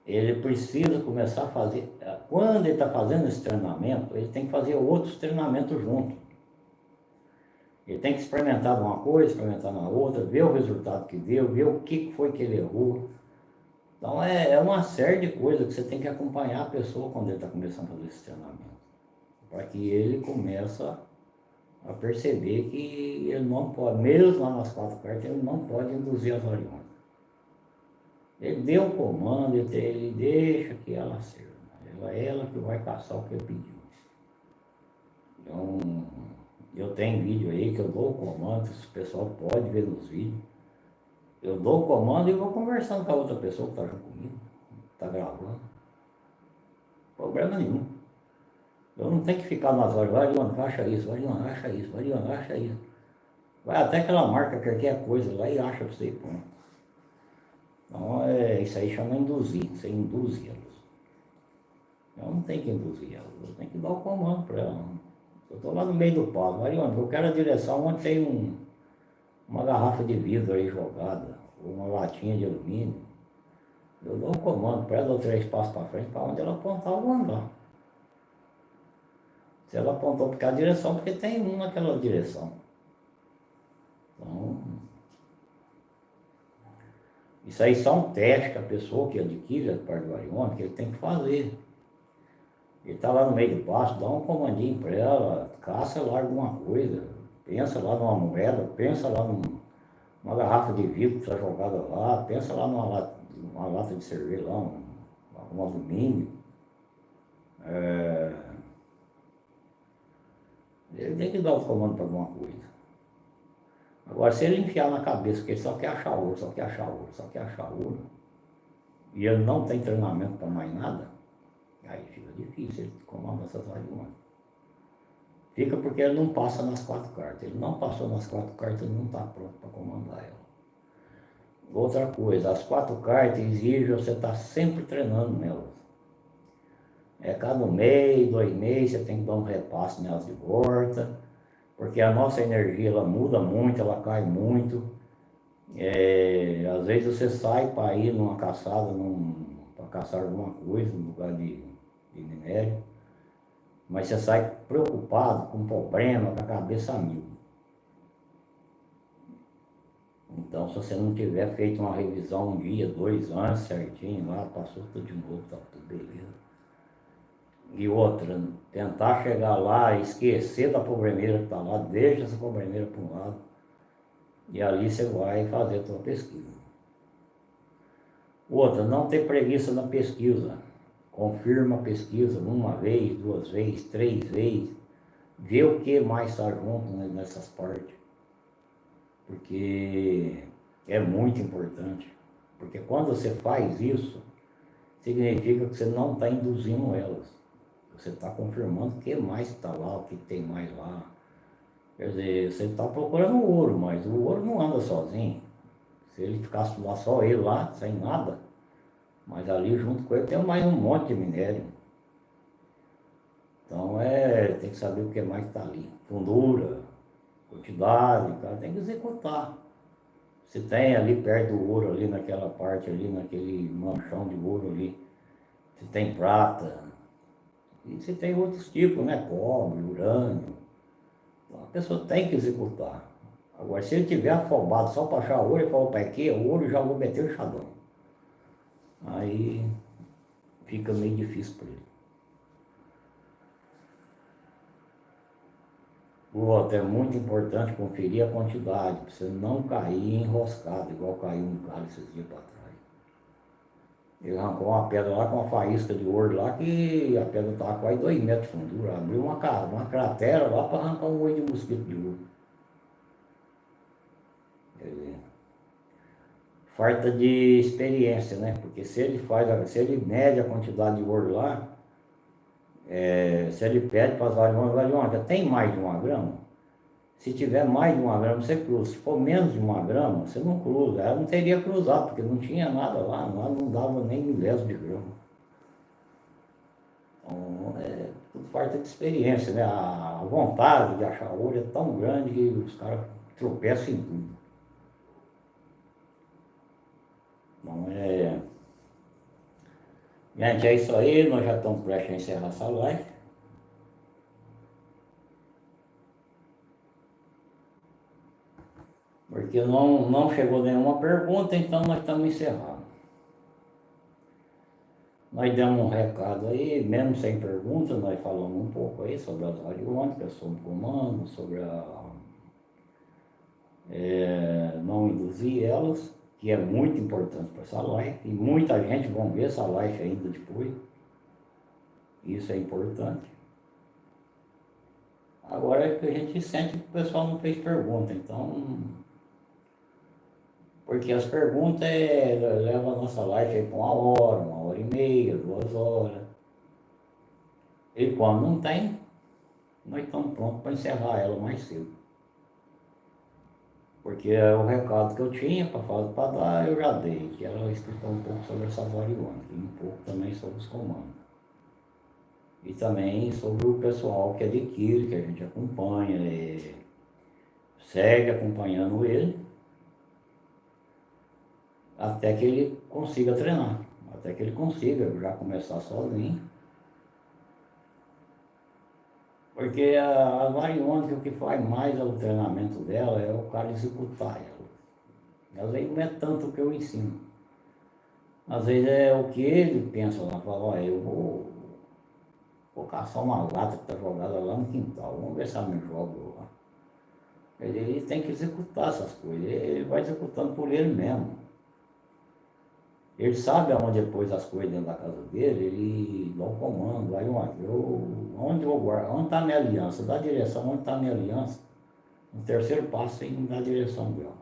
ele precisa começar a fazer, quando ele está fazendo esse treinamento, ele tem que fazer outros treinamentos junto. Ele tem que experimentar uma coisa, experimentar na outra, ver o resultado que deu, ver o que foi que ele errou. Então é uma série de coisas que você tem que acompanhar a pessoa quando ele está começando a fazer esse treinamento. Para que ele comece a perceber que ele não pode, mesmo lá nas 4 cartas, ele não pode induzir as variônicas. Ele deu o comando, ele deixa que ela sirva. Ela que vai caçar o que ele pediu. Então, eu tenho vídeo aí que eu dou o comando, o pessoal pode ver nos vídeos. Eu dou o comando e vou conversando com a outra pessoa que está junto comigo, está gravando. Problema nenhum. Eu não tenho que ficar nas horas, variônica, acha isso, variônica, acha isso, variônica, acha isso. Vai até que ela marca qualquer coisa lá e acha para você, pronto. Então, isso aí chama induzir, você induz elas. Eu não tenho que induzir elas, eu tenho que dar o comando para ela. Eu estou lá no meio do palco, variônica, eu quero a direção onde tem uma garrafa de vidro aí jogada, ou uma latinha de alumínio. Eu dou um comando para ela, dou 3 passos para frente, para onde ela apontar, eu vou andar. Se ela apontou para aquela direção, porque tem um naquela direção. Então, isso aí só um teste que a pessoa que adquire a parte do variônica, ele tem que fazer. Ele está lá no meio do pasto, dá um comandinho para ela, caça lá alguma coisa, pensa lá numa moeda, pensa lá numa garrafa de vidro que está jogada lá, pensa lá numa lata de cerveja lá, um alumínio. Ele tem que dar os comandos para alguma coisa. Agora, se ele enfiar na cabeça que ele só quer achar ouro, só quer achar ouro, só quer achar ouro, e ele não tem treinamento para mais nada, aí fica difícil ele comandar essas variônicas. Fica porque ele não passa nas 4 cartas. Ele não passou nas 4 cartas, ele não está pronto para comandar ela. Outra coisa, as 4 cartas exigem você estar sempre treinando nelas. Cada mês, 2 meses, você tem que dar um repasse nelas de volta, porque a nossa energia ela muda muito, ela cai muito. Às vezes você sai para ir numa caçada, para caçar alguma coisa no lugar de minério, mas você sai preocupado, com problema, com a cabeça a mil. Então, se você não tiver feito uma revisão 1 dia, 2 anos certinho lá, passou tudo de novo, tá tudo beleza. E outra, tentar chegar lá e esquecer da problemeira que está lá, deixa essa problemeira para um lado, e ali você vai fazer a sua pesquisa. Outra, não ter preguiça na pesquisa. Confirma a pesquisa 1 vez, 2 vezes, 3 vezes. Vê o que mais está junto nessas partes. Porque é muito importante. Porque quando você faz isso, significa que você não está induzindo elas. Você está confirmando o que mais está lá, o que tem mais lá. Quer dizer, você está procurando ouro, mas o ouro não anda sozinho. Se ele ficasse lá, só ele lá, sem nada, mas ali junto com ele tem mais um monte de minério. Então tem que saber o que mais está ali. Fundura, quantidade, o cara tem que executar. Se tem ali perto do ouro, ali naquela parte ali, naquele manchão de ouro ali, se tem prata, e se tem outros tipos, né? Cobre, urânio. Então a pessoa tem que executar. Agora, se ele tiver afobado só para achar ouro, ele fala, pai, que é ouro, eu já vou meter o xadão. Aí fica meio difícil para ele. Outra, é muito importante conferir a quantidade, para você não cair enroscado, igual caiu um cara esses dias para trás. Ele arrancou uma pedra lá com uma faísca de ouro lá, que a pedra estava quase 2 metros de fundura. Abriu uma cratera lá para arrancar um olho de mosquito de ouro. Quer dizer, falta de experiência, né? Porque se ele mede a quantidade de ouro lá, se ele pede para as variônicas, tem mais de 1 grama? Se tiver mais de 1 grama, você cruza. Se for menos de 1 grama, você não cruza. Ela não teria cruzado, porque não tinha nada lá não dava nem milésimo de grama. Então, é tudo falta de experiência, né? A vontade de achar ouro é tão grande que os caras tropeçam em tudo. Então, gente, é isso aí, nós já estamos prestes a encerrar essa live. Porque não chegou nenhuma pergunta, então nós estamos encerrando. Nós demos um recado aí, mesmo sem pergunta, nós falamos um pouco aí sobre as variônicas, sobre o comando, sobre não induzir elas, que é muito importante para essa live, e muita gente vai ver essa live ainda depois. Isso é importante. Agora é que a gente sente que o pessoal não fez pergunta, então... Porque as perguntas levam a nossa live para 1 hora, 1 hora e meia, 2 horas. E quando não tem, nós estamos prontos para encerrar ela mais cedo. Porque o recado que eu tinha para dar, eu já dei, que ela explicou um pouco sobre essa variônica, e um pouco também sobre os comandos. E também sobre o pessoal que adquire, que a gente acompanha, segue acompanhando ele, até que ele consiga treinar, até que ele consiga já começar sozinho. Porque a variônica, o que faz mais ao treinamento dela é o cara executar ela. Às vezes não é tanto o que eu ensino. Às vezes é o que ele pensa lá, fala, olha, eu vou caçar uma lata que está jogada lá no quintal, vamos ver se ela me joga lá. Ele tem que executar essas coisas, ele vai executando por ele mesmo. Ele sabe aonde ele pôs as coisas dentro da casa dele, ele dá um comando, aí onde eu guardo, onde está a minha aliança, dá a direção, onde está a minha aliança. No terceiro passo ele me dá a direção dela.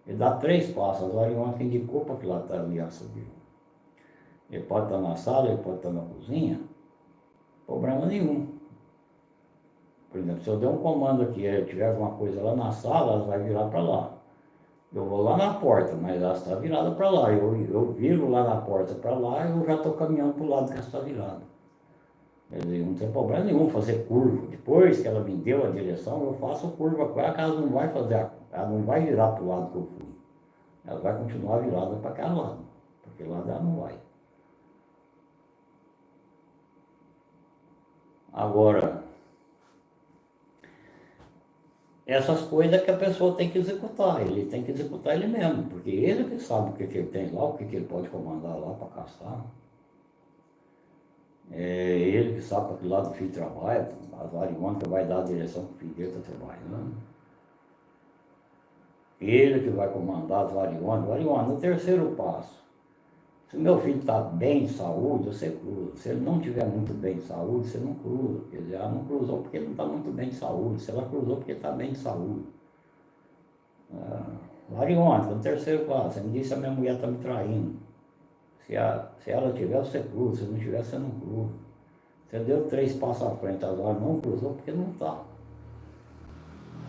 Ele dá 3 passos, as variônicas indicou para que lá está a aliança dele. Ele pode estar na sala, ele pode estar na cozinha, problema nenhum. Por exemplo, se eu der um comando aqui, e tiver alguma coisa lá na sala, elas vai virar para lá. Eu vou lá na porta, mas ela está virada para lá. Eu viro lá na porta para lá e eu já estou caminhando para o lado que ela está virada. Quer dizer, não tem problema nenhum fazer curva. Depois que ela me deu a direção, eu faço curva com ela, que ela não vai fazer, ela não vai virar para o lado que eu fui. Ela vai continuar virada para aquele lado, porque lá ela não vai. Agora, essas coisas que a pessoa tem que executar, ele tem que executar ele mesmo, porque ele que sabe o que ele tem lá, o que ele pode comandar lá para caçar. É ele que sabe para que lado o filho trabalha, as variônicas vai dar a direção que o filho dele está trabalhando. Ele que vai comandar as variônicas. No terceiro passo, se o meu filho está bem de saúde, você cruza. Se ele não estiver muito bem de saúde, você não cruza. Quer dizer, ela não cruzou porque ele não está muito bem de saúde. Se ela cruzou porque está bem de saúde. Variônica, no terceiro passo, você me disse que a minha mulher está me traindo. Se ela tiver, você cruza. Se não tiver, você não cruza. Você deu 3 passos à frente, agora não cruzou porque não está.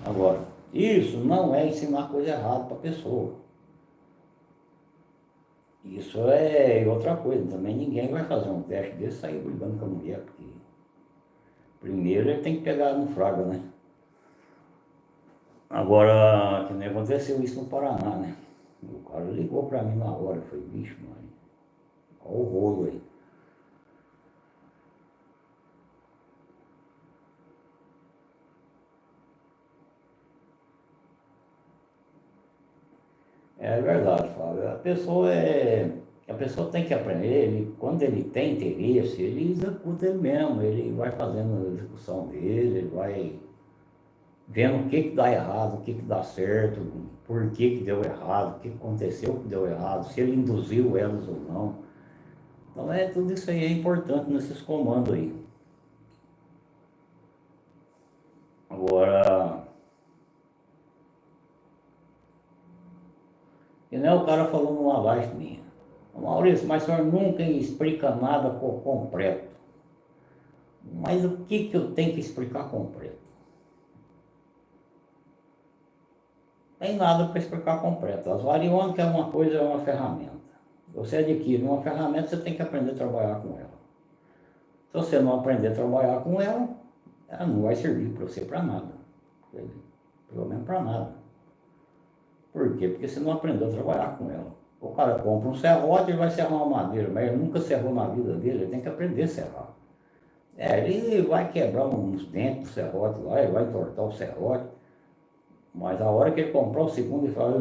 Agora, isso não é ensinar coisa errada para a pessoa. Isso é outra coisa. Também ninguém vai fazer um teste desse e sair brigando com a mulher, porque primeiro ele tem que pegar no fraga, né? Agora, que nem aconteceu isso no Paraná, né? O cara ligou para mim na hora, foi bicho, mano. Olha o rolo aí. É verdade, Fábio. A pessoa tem que aprender, quando ele tem interesse, ele executa ele mesmo, ele vai fazendo a execução dele, ele vai vendo o que que dá errado, o que que dá certo, por que que deu errado, o que aconteceu que deu errado, se ele induziu elas ou não. Então tudo isso aí é importante nesses comandos aí. Agora, e nem o cara falou numa live minha. Maurício, mas o senhor nunca explica nada por completo. Mas o que que eu tenho que explicar completo? Tem nada para explicar completo. As variônicas é uma coisa, é uma ferramenta. Você adquire uma ferramenta, você tem que aprender a trabalhar com ela. Se você não aprender a trabalhar com ela, ela não vai servir para você para nada. Pelo menos para nada. Por quê? Porque você não aprendeu a trabalhar com ela. O cara compra um serrote e vai serrar uma madeira, mas ele nunca serrou na vida dele, ele tem que aprender a serrar. Ele vai quebrar uns dentes do serrote lá, ele vai entortar o serrote, mas a hora que ele comprar o segundo, ele fala,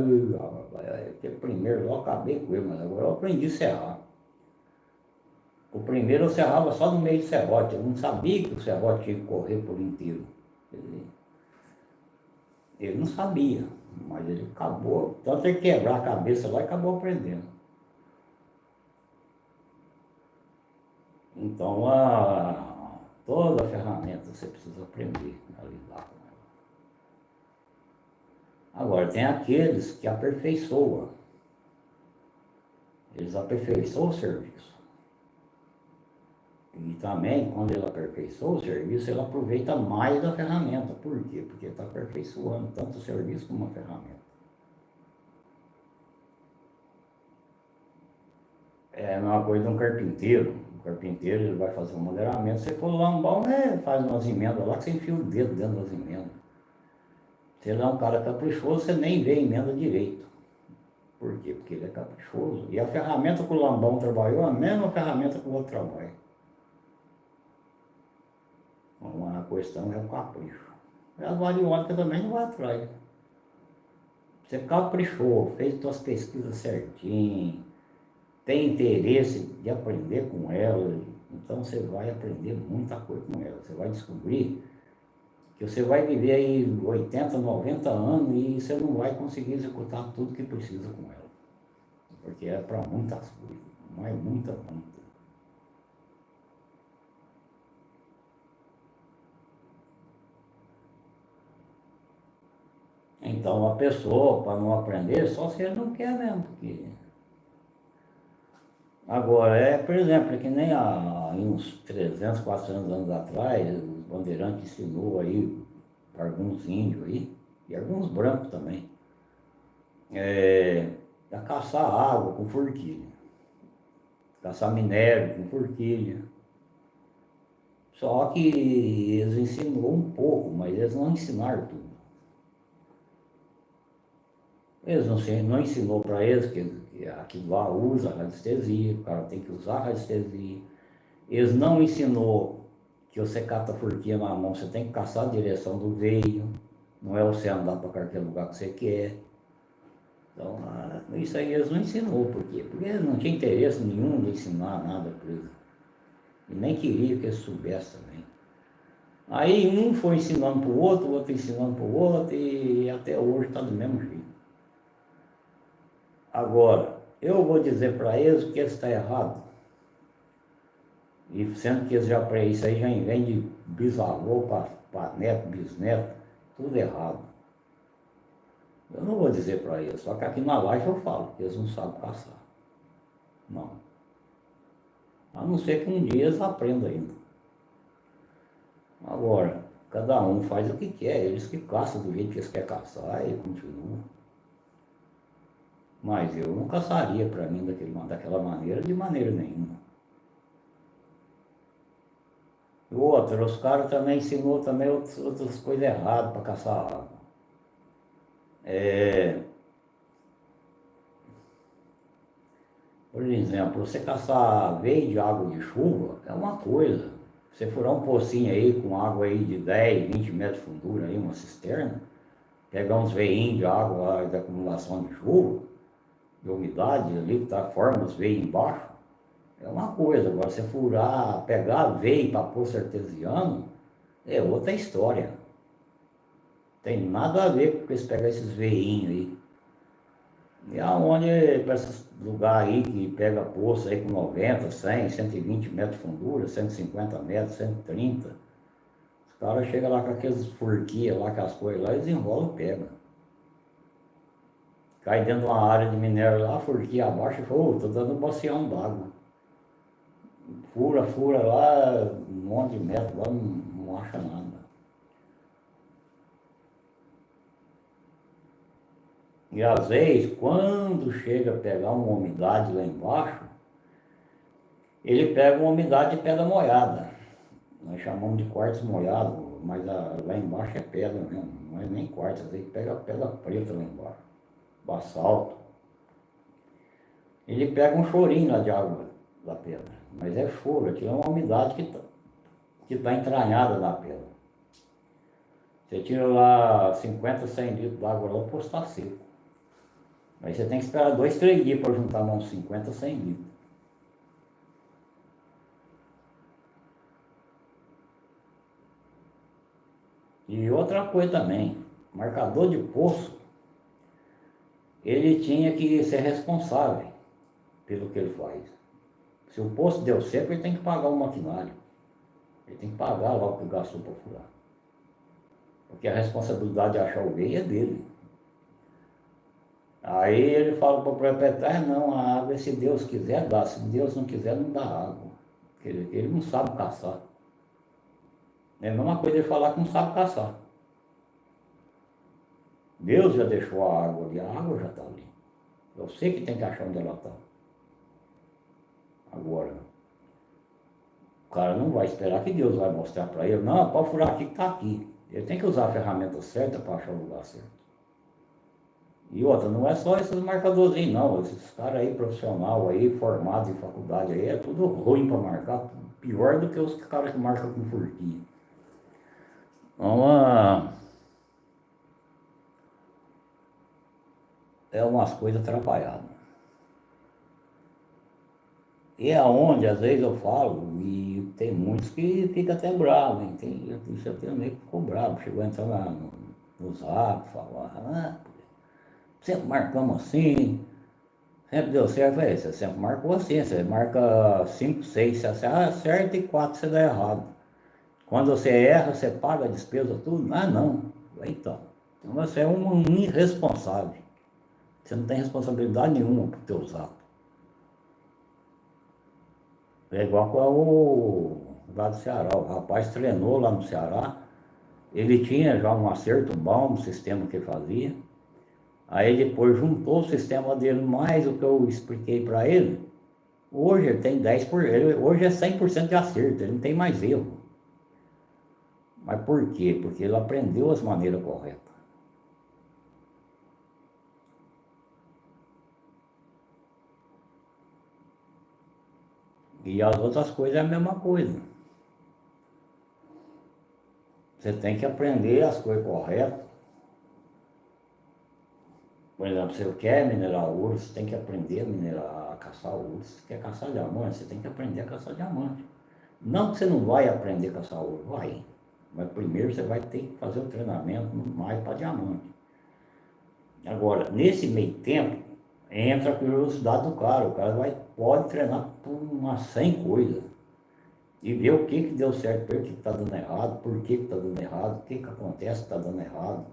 aquele primeiro eu acabei com ele, mas agora eu aprendi a serrar. O primeiro eu serrava só no meio do serrote, eu não sabia que o serrote tinha que correr por inteiro. Ele não sabia, mas ele acabou, tanto ele quebrar a cabeça lá e acabou aprendendo. Então, toda ferramenta você precisa aprender a lidar com ela. Agora, tem aqueles que aperfeiçoam. Eles aperfeiçoam o serviço. E também, quando ele aperfeiçoa o serviço, ele aproveita mais da ferramenta. Por quê? Porque ele está aperfeiçoando tanto o serviço como a ferramenta. É a mesma coisa de um carpinteiro. O carpinteiro ele vai fazer um modelamento. Se for lambão, faz umas emendas lá que você enfia o dedo dentro das emendas. Se ele é um cara caprichoso, você nem vê a emenda direito. Por quê? Porque ele é caprichoso. E a ferramenta que o lambão trabalhou é a mesma ferramenta que o outro trabalha. Uma questão é o capricho. E as variônicas também não vai atrás. Você caprichou, fez suas pesquisas certinho, tem interesse de aprender com ela, então você vai aprender muita coisa com ela. Você vai descobrir que você vai viver aí 80, 90 anos e você não vai conseguir executar tudo que precisa com ela. Porque é para muitas coisas, mas muita. Então a pessoa, para não aprender, só se ele não quer mesmo. Porque... Agora, por exemplo, que nem há uns 300, 400 anos atrás, os bandeirantes ensinou aí para alguns índios aí, e alguns brancos também, a caçar água com forquilha, caçar minério com forquilha. Só que eles ensinou um pouco, mas eles não ensinaram tudo. Eles não ensinou para eles que aquilo lá usa radiestesia, o cara tem que usar radiestesia. Eles não ensinou que você cata a forquilha na mão, você tem que caçar a direção do veio, não é você andar para qualquer lugar que você quer. Então, isso aí eles não ensinou, por quê? Porque eles não tinham interesse nenhum de ensinar nada para eles. E nem queria que eles soubessem também. Aí um foi ensinando para o outro ensinando para o outro, e até hoje está do mesmo jeito. Agora, eu vou dizer para eles que eles estão errados. E sendo que eles já isso aí já vem de bisavô para neto, bisneto, tudo errado. Eu não vou dizer para eles, só que aqui na live eu falo, que eles não sabem caçar. Não. A não ser que um dia eles aprendam ainda. Agora, cada um faz o que quer, eles que caçam do jeito que eles querem caçar e continuam. Mas eu não caçaria para mim daquela maneira, de maneira nenhuma. E outra, os caras também ensinou também outras coisas erradas para caçar água. Por exemplo, você caçar veio de água de chuva é uma coisa. Você furar um pocinho aí com água aí de 10, 20 metros de fundura, aí, uma cisterna, pegar uns veinhos de água lá, de acumulação de chuva, de umidade ali, que tá, forma os veios embaixo, é uma coisa. Agora, você furar, pegar veio para poço artesiano, é outra história. Tem nada a ver com eles pegar esses veinhos aí. E aonde, para esses lugares aí que pega poço aí com 90, 100, 120 metros de fundura, 150 metros, 130, os caras chegam lá com aqueles furquias lá, com as coisas lá, eles enrolam e pegam. Cai dentro de uma área de minério lá, furquia abaixo e fala, ô, tô dando um bacião d'água. Fura, fura lá, um monte de metro lá, não acha nada. E às vezes, quando chega a pegar uma umidade lá embaixo, ele pega uma umidade de pedra molhada. Nós chamamos de quartzo molhado, mas lá embaixo é pedra mesmo, não é nem quartzo, às vezes pega pedra preta lá embaixo, basalto. Ele pega um chorinho lá de água da pedra, mas é choro, aquilo é uma umidade que tá entranhada na pedra. Você tira lá 50, 100 litros d'água lá, o poço está seco. Aí você tem que esperar 2, 3 dias para juntar uns 50, 100 litros. E outra coisa também, marcador de poço, ele tinha que ser responsável pelo que ele faz. Se o poço deu seco, ele tem que pagar o maquinário. Ele tem que pagar lá o que gastou para furar. Porque a responsabilidade de achar o veio é dele. Aí ele fala para o proprietário, não, a água, se Deus quiser, dá. Se Deus não quiser, não dá água. Ele não sabe caçar. É a mesma coisa ele falar que não sabe caçar. Deus já deixou a água ali, a água já está ali. Eu sei que tem que achar onde ela está. Agora, o cara não vai esperar que Deus vai mostrar para ele, não, pode furar aqui que está aqui. Ele tem que usar a ferramenta certa para achar o lugar certo. E outra, não é só esses marcadorzinhos não, esses caras aí profissional aí, formados em faculdade aí, é tudo ruim para marcar, pior do que os caras que marcam com furquinha. Então, é umas coisas atrapalhadas. E é onde, às vezes eu falo, e tem muitos que ficam até bravos, hein? Já tem um nego que ficou bravo, chegou a entrar no zap, falar, sempre marcamos assim, sempre deu certo. Eu falei, você sempre marcou assim, você marca 5, 6, você acerta e 4 você dá errado. Quando você erra, você paga a despesa, tudo? Ah, não. Então você é um irresponsável. Você não tem responsabilidade nenhuma por teus atos. É igual com o lá do Ceará. O rapaz treinou lá no Ceará. Ele tinha já um acerto bom no sistema que fazia. Aí depois juntou o sistema dele mais o que eu expliquei para ele. Hoje ele tem 10%, hoje é 100% de acerto, ele não tem mais erro. Mas por quê? Porque ele aprendeu as maneiras corretas. E as outras coisas é a mesma coisa. Você tem que aprender as coisas corretas. Por exemplo, se você quer minerar ouro, você tem que aprender a minerar, a caçar ouro. Se você quer caçar diamante, você tem que aprender a caçar diamante. Não que você não vai aprender a caçar ouro, vai. Mas primeiro você vai ter que fazer o treinamento mais para diamante. Agora, nesse meio tempo, entra a curiosidade do cara. O cara pode treinar por umas 100 coisas. E ver o que deu certo para ele, o que está dando errado, por que está dando errado, o que acontece que está dando errado.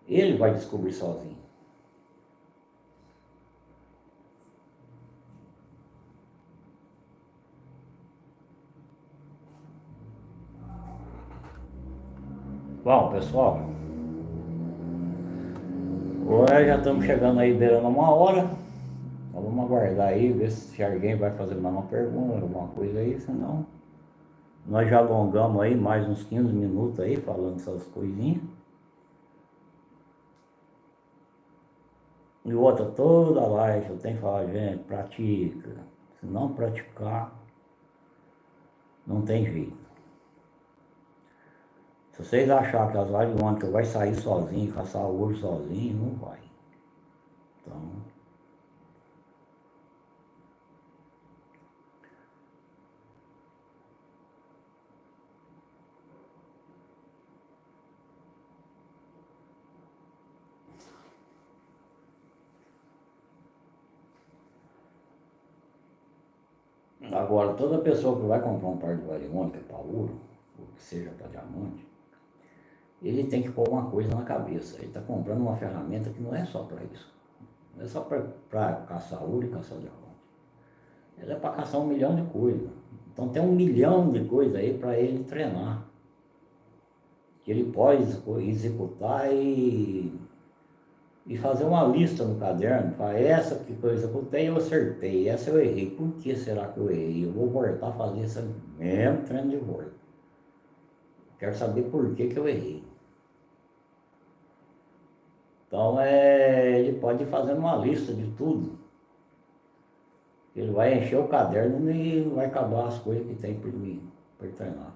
Ele vai descobrir sozinho. Bom, pessoal, agora já estamos chegando aí beirando 1 hora. Então vamos aguardar aí, ver se alguém vai fazer mais uma pergunta, alguma coisa aí, senão nós já alongamos aí mais uns 15 minutos aí falando essas coisinhas. E outra, toda live eu tenho que falar, gente, pratica. Se não praticar, não tem jeito. Se vocês acharem que as lives ontem vai sair sozinho, caçar ouro sozinho, não vai. Então, Agora, toda pessoa que vai comprar um par de variônica para ouro, ou que seja para diamante, ele tem que pôr uma coisa na cabeça. Ele está comprando uma ferramenta que não é só para isso. Não é só para caçar ouro e caçar diamante. Ela é para caçar 1 milhão de coisas. Então tem 1 milhão de coisas aí para ele treinar. Que ele pode executar e fazer uma lista no caderno. Para essa que eu executei, eu acertei. Essa eu errei. Por que será que eu errei? Eu vou voltar a fazer esse mesmo treino de volta. Quero saber por que eu errei. Então ele pode ir fazendo uma lista de tudo. Ele vai encher o caderno e vai acabar as coisas que tem para ele treinar,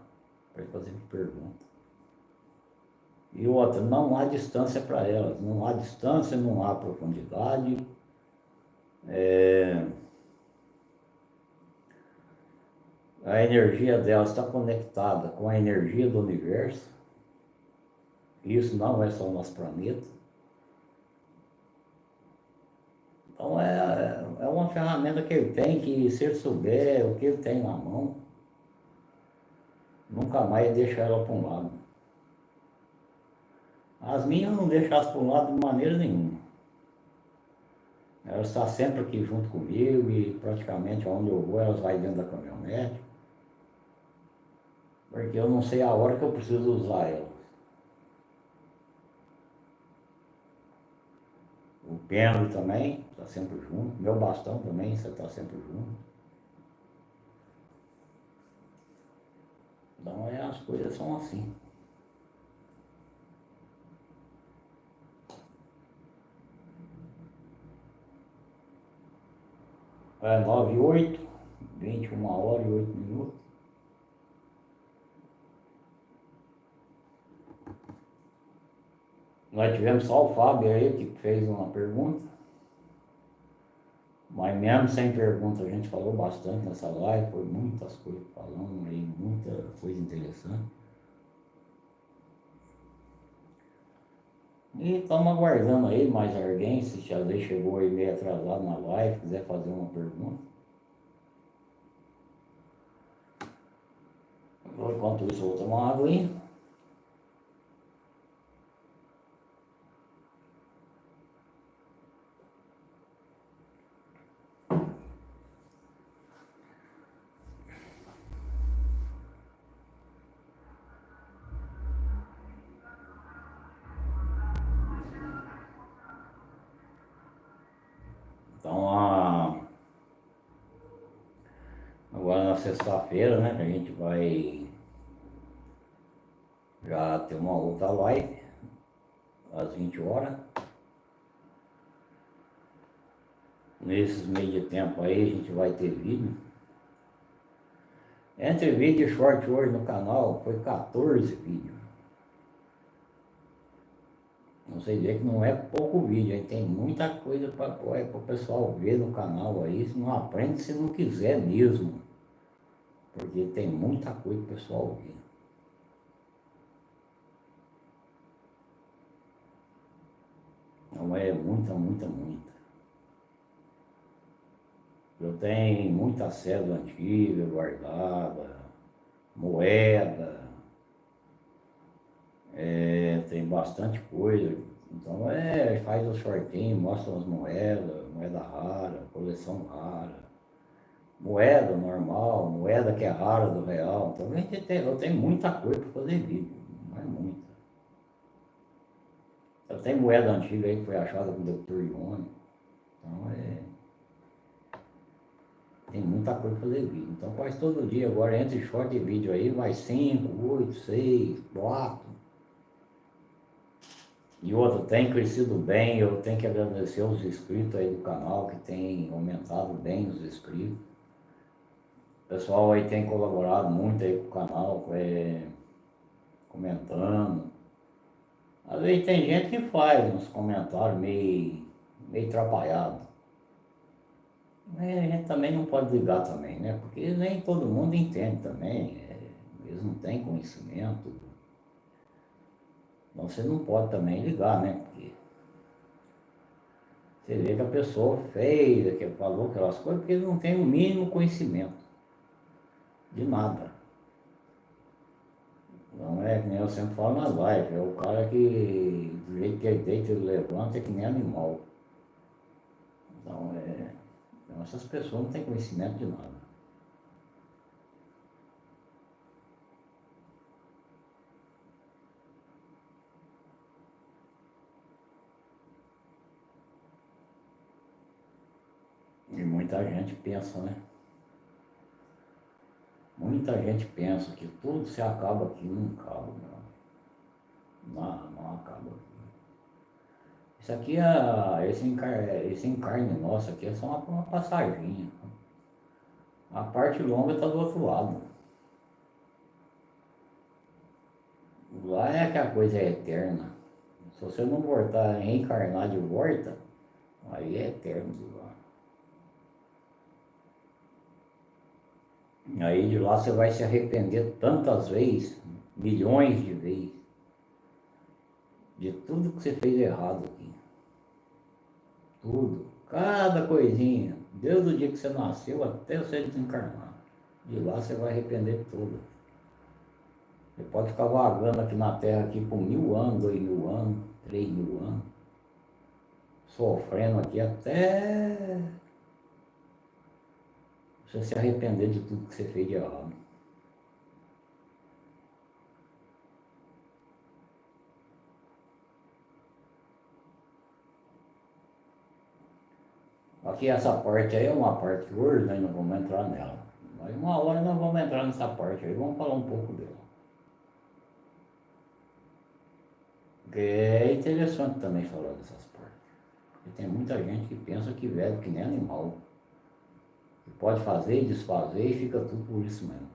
para ele fazer perguntas. E outra, não há distância para elas, não há distância, não há profundidade. A energia delas está conectada com a energia do universo. Isso não é só o nosso planeta. Então é uma ferramenta que ele tem que, se ele souber o que ele tem na mão, nunca mais deixar ela para um lado. As minhas eu não deixo elas para um lado de maneira nenhuma. Elas estão sempre aqui junto comigo e praticamente onde eu vou elas vão dentro da caminhonete. Porque eu não sei a hora que eu preciso usar elas. O pêndulo também está sempre junto. Meu bastão também, você está sempre junto. Então as coisas são assim. É 9h08, 21h08. Nós tivemos só o Fábio aí que fez uma pergunta. Mas mesmo sem pergunta, a gente falou bastante nessa live, foi muitas coisas falando aí, muita coisa interessante. E estamos aguardando aí mais alguém, se já chegou aí meio atrasado na live, quiser fazer uma pergunta. Enquanto isso, eu vou tomar uma água aí. Então, agora na sexta-feira, né, que a gente vai já ter uma outra live, às 20 horas. Nesses meio de tempo aí, a gente vai ter vídeo. Entre vídeo e short hoje no canal, foi 14 vídeos. Você vê que não é pouco vídeo, aí tem muita coisa para o pessoal ver no canal aí, se não aprende se não quiser mesmo. Porque tem muita coisa para o pessoal ver. Não é muita. Eu tenho muita cédula antiga guardada, moeda, tem bastante coisa. Então faz o shortinho, mostra as moedas, moeda rara, coleção rara, moeda normal, moeda que é rara do real. Então eu tenho muita coisa para fazer vídeo, não é muita. Eu tenho moeda antiga aí que foi achada com o Dr. Ione. Então tem muita coisa para fazer vídeo. Então quase todo dia agora entre short e vídeo aí vai 5, 8, 6, 4. E outro, tem crescido bem, eu tenho que agradecer os inscritos aí do canal, que tem aumentado bem os inscritos. O pessoal aí tem colaborado muito aí com o canal, comentando. Às vezes tem gente que faz uns comentários meio atrapalhados. Mas a gente também não pode ligar também, né? Porque nem todo mundo entende também, eles não têm conhecimento. Então você não pode também ligar, né? Porque você vê que a pessoa fez, que falou aquelas coisas, porque ele não tem o mínimo conhecimento. De nada. Não é que nem eu sempre falo nas lives, é o cara que do jeito que ele deita, ele levanta, é que nem animal. Então essas pessoas não têm conhecimento de nada. E muita gente pensa, né? Muita gente pensa que tudo se acaba aqui, não acaba, não. Não acaba aqui. Isso aqui, esse encarne nosso aqui é só uma passaginha. A parte longa está do outro lado. Lá é que a coisa é eterna. Se você não voltar, reencarnar de volta, aí é eterno de lá. Aí de lá você vai se arrepender tantas vezes, milhões de vezes, de tudo que você fez errado aqui. Tudo. Cada coisinha. Desde o dia que você nasceu até você desencarnar. De lá você vai arrepender tudo. Você pode ficar vagando aqui na Terra aqui por 1000 anos, 2000 anos, 3000 anos. Sofrendo aqui até você se arrepender de tudo que você fez de errado. Aqui essa parte aí é uma parte que hoje nós não vamos entrar nela. Mas uma hora nós vamos entrar nessa parte aí, vamos falar um pouco dela. Porque é interessante também falar dessas partes. Porque tem muita gente que pensa que velho que nem animal. Que pode fazer e desfazer e fica tudo por isso mesmo.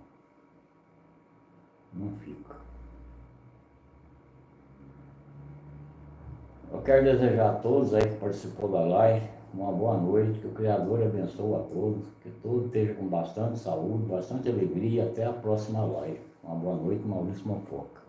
Não fica. Eu quero desejar a todos aí que participou da live uma boa noite, que o Criador abençoe a todos, que todos estejam com bastante saúde, bastante alegria. Até a próxima live. Uma boa noite, Maurício Mofoca.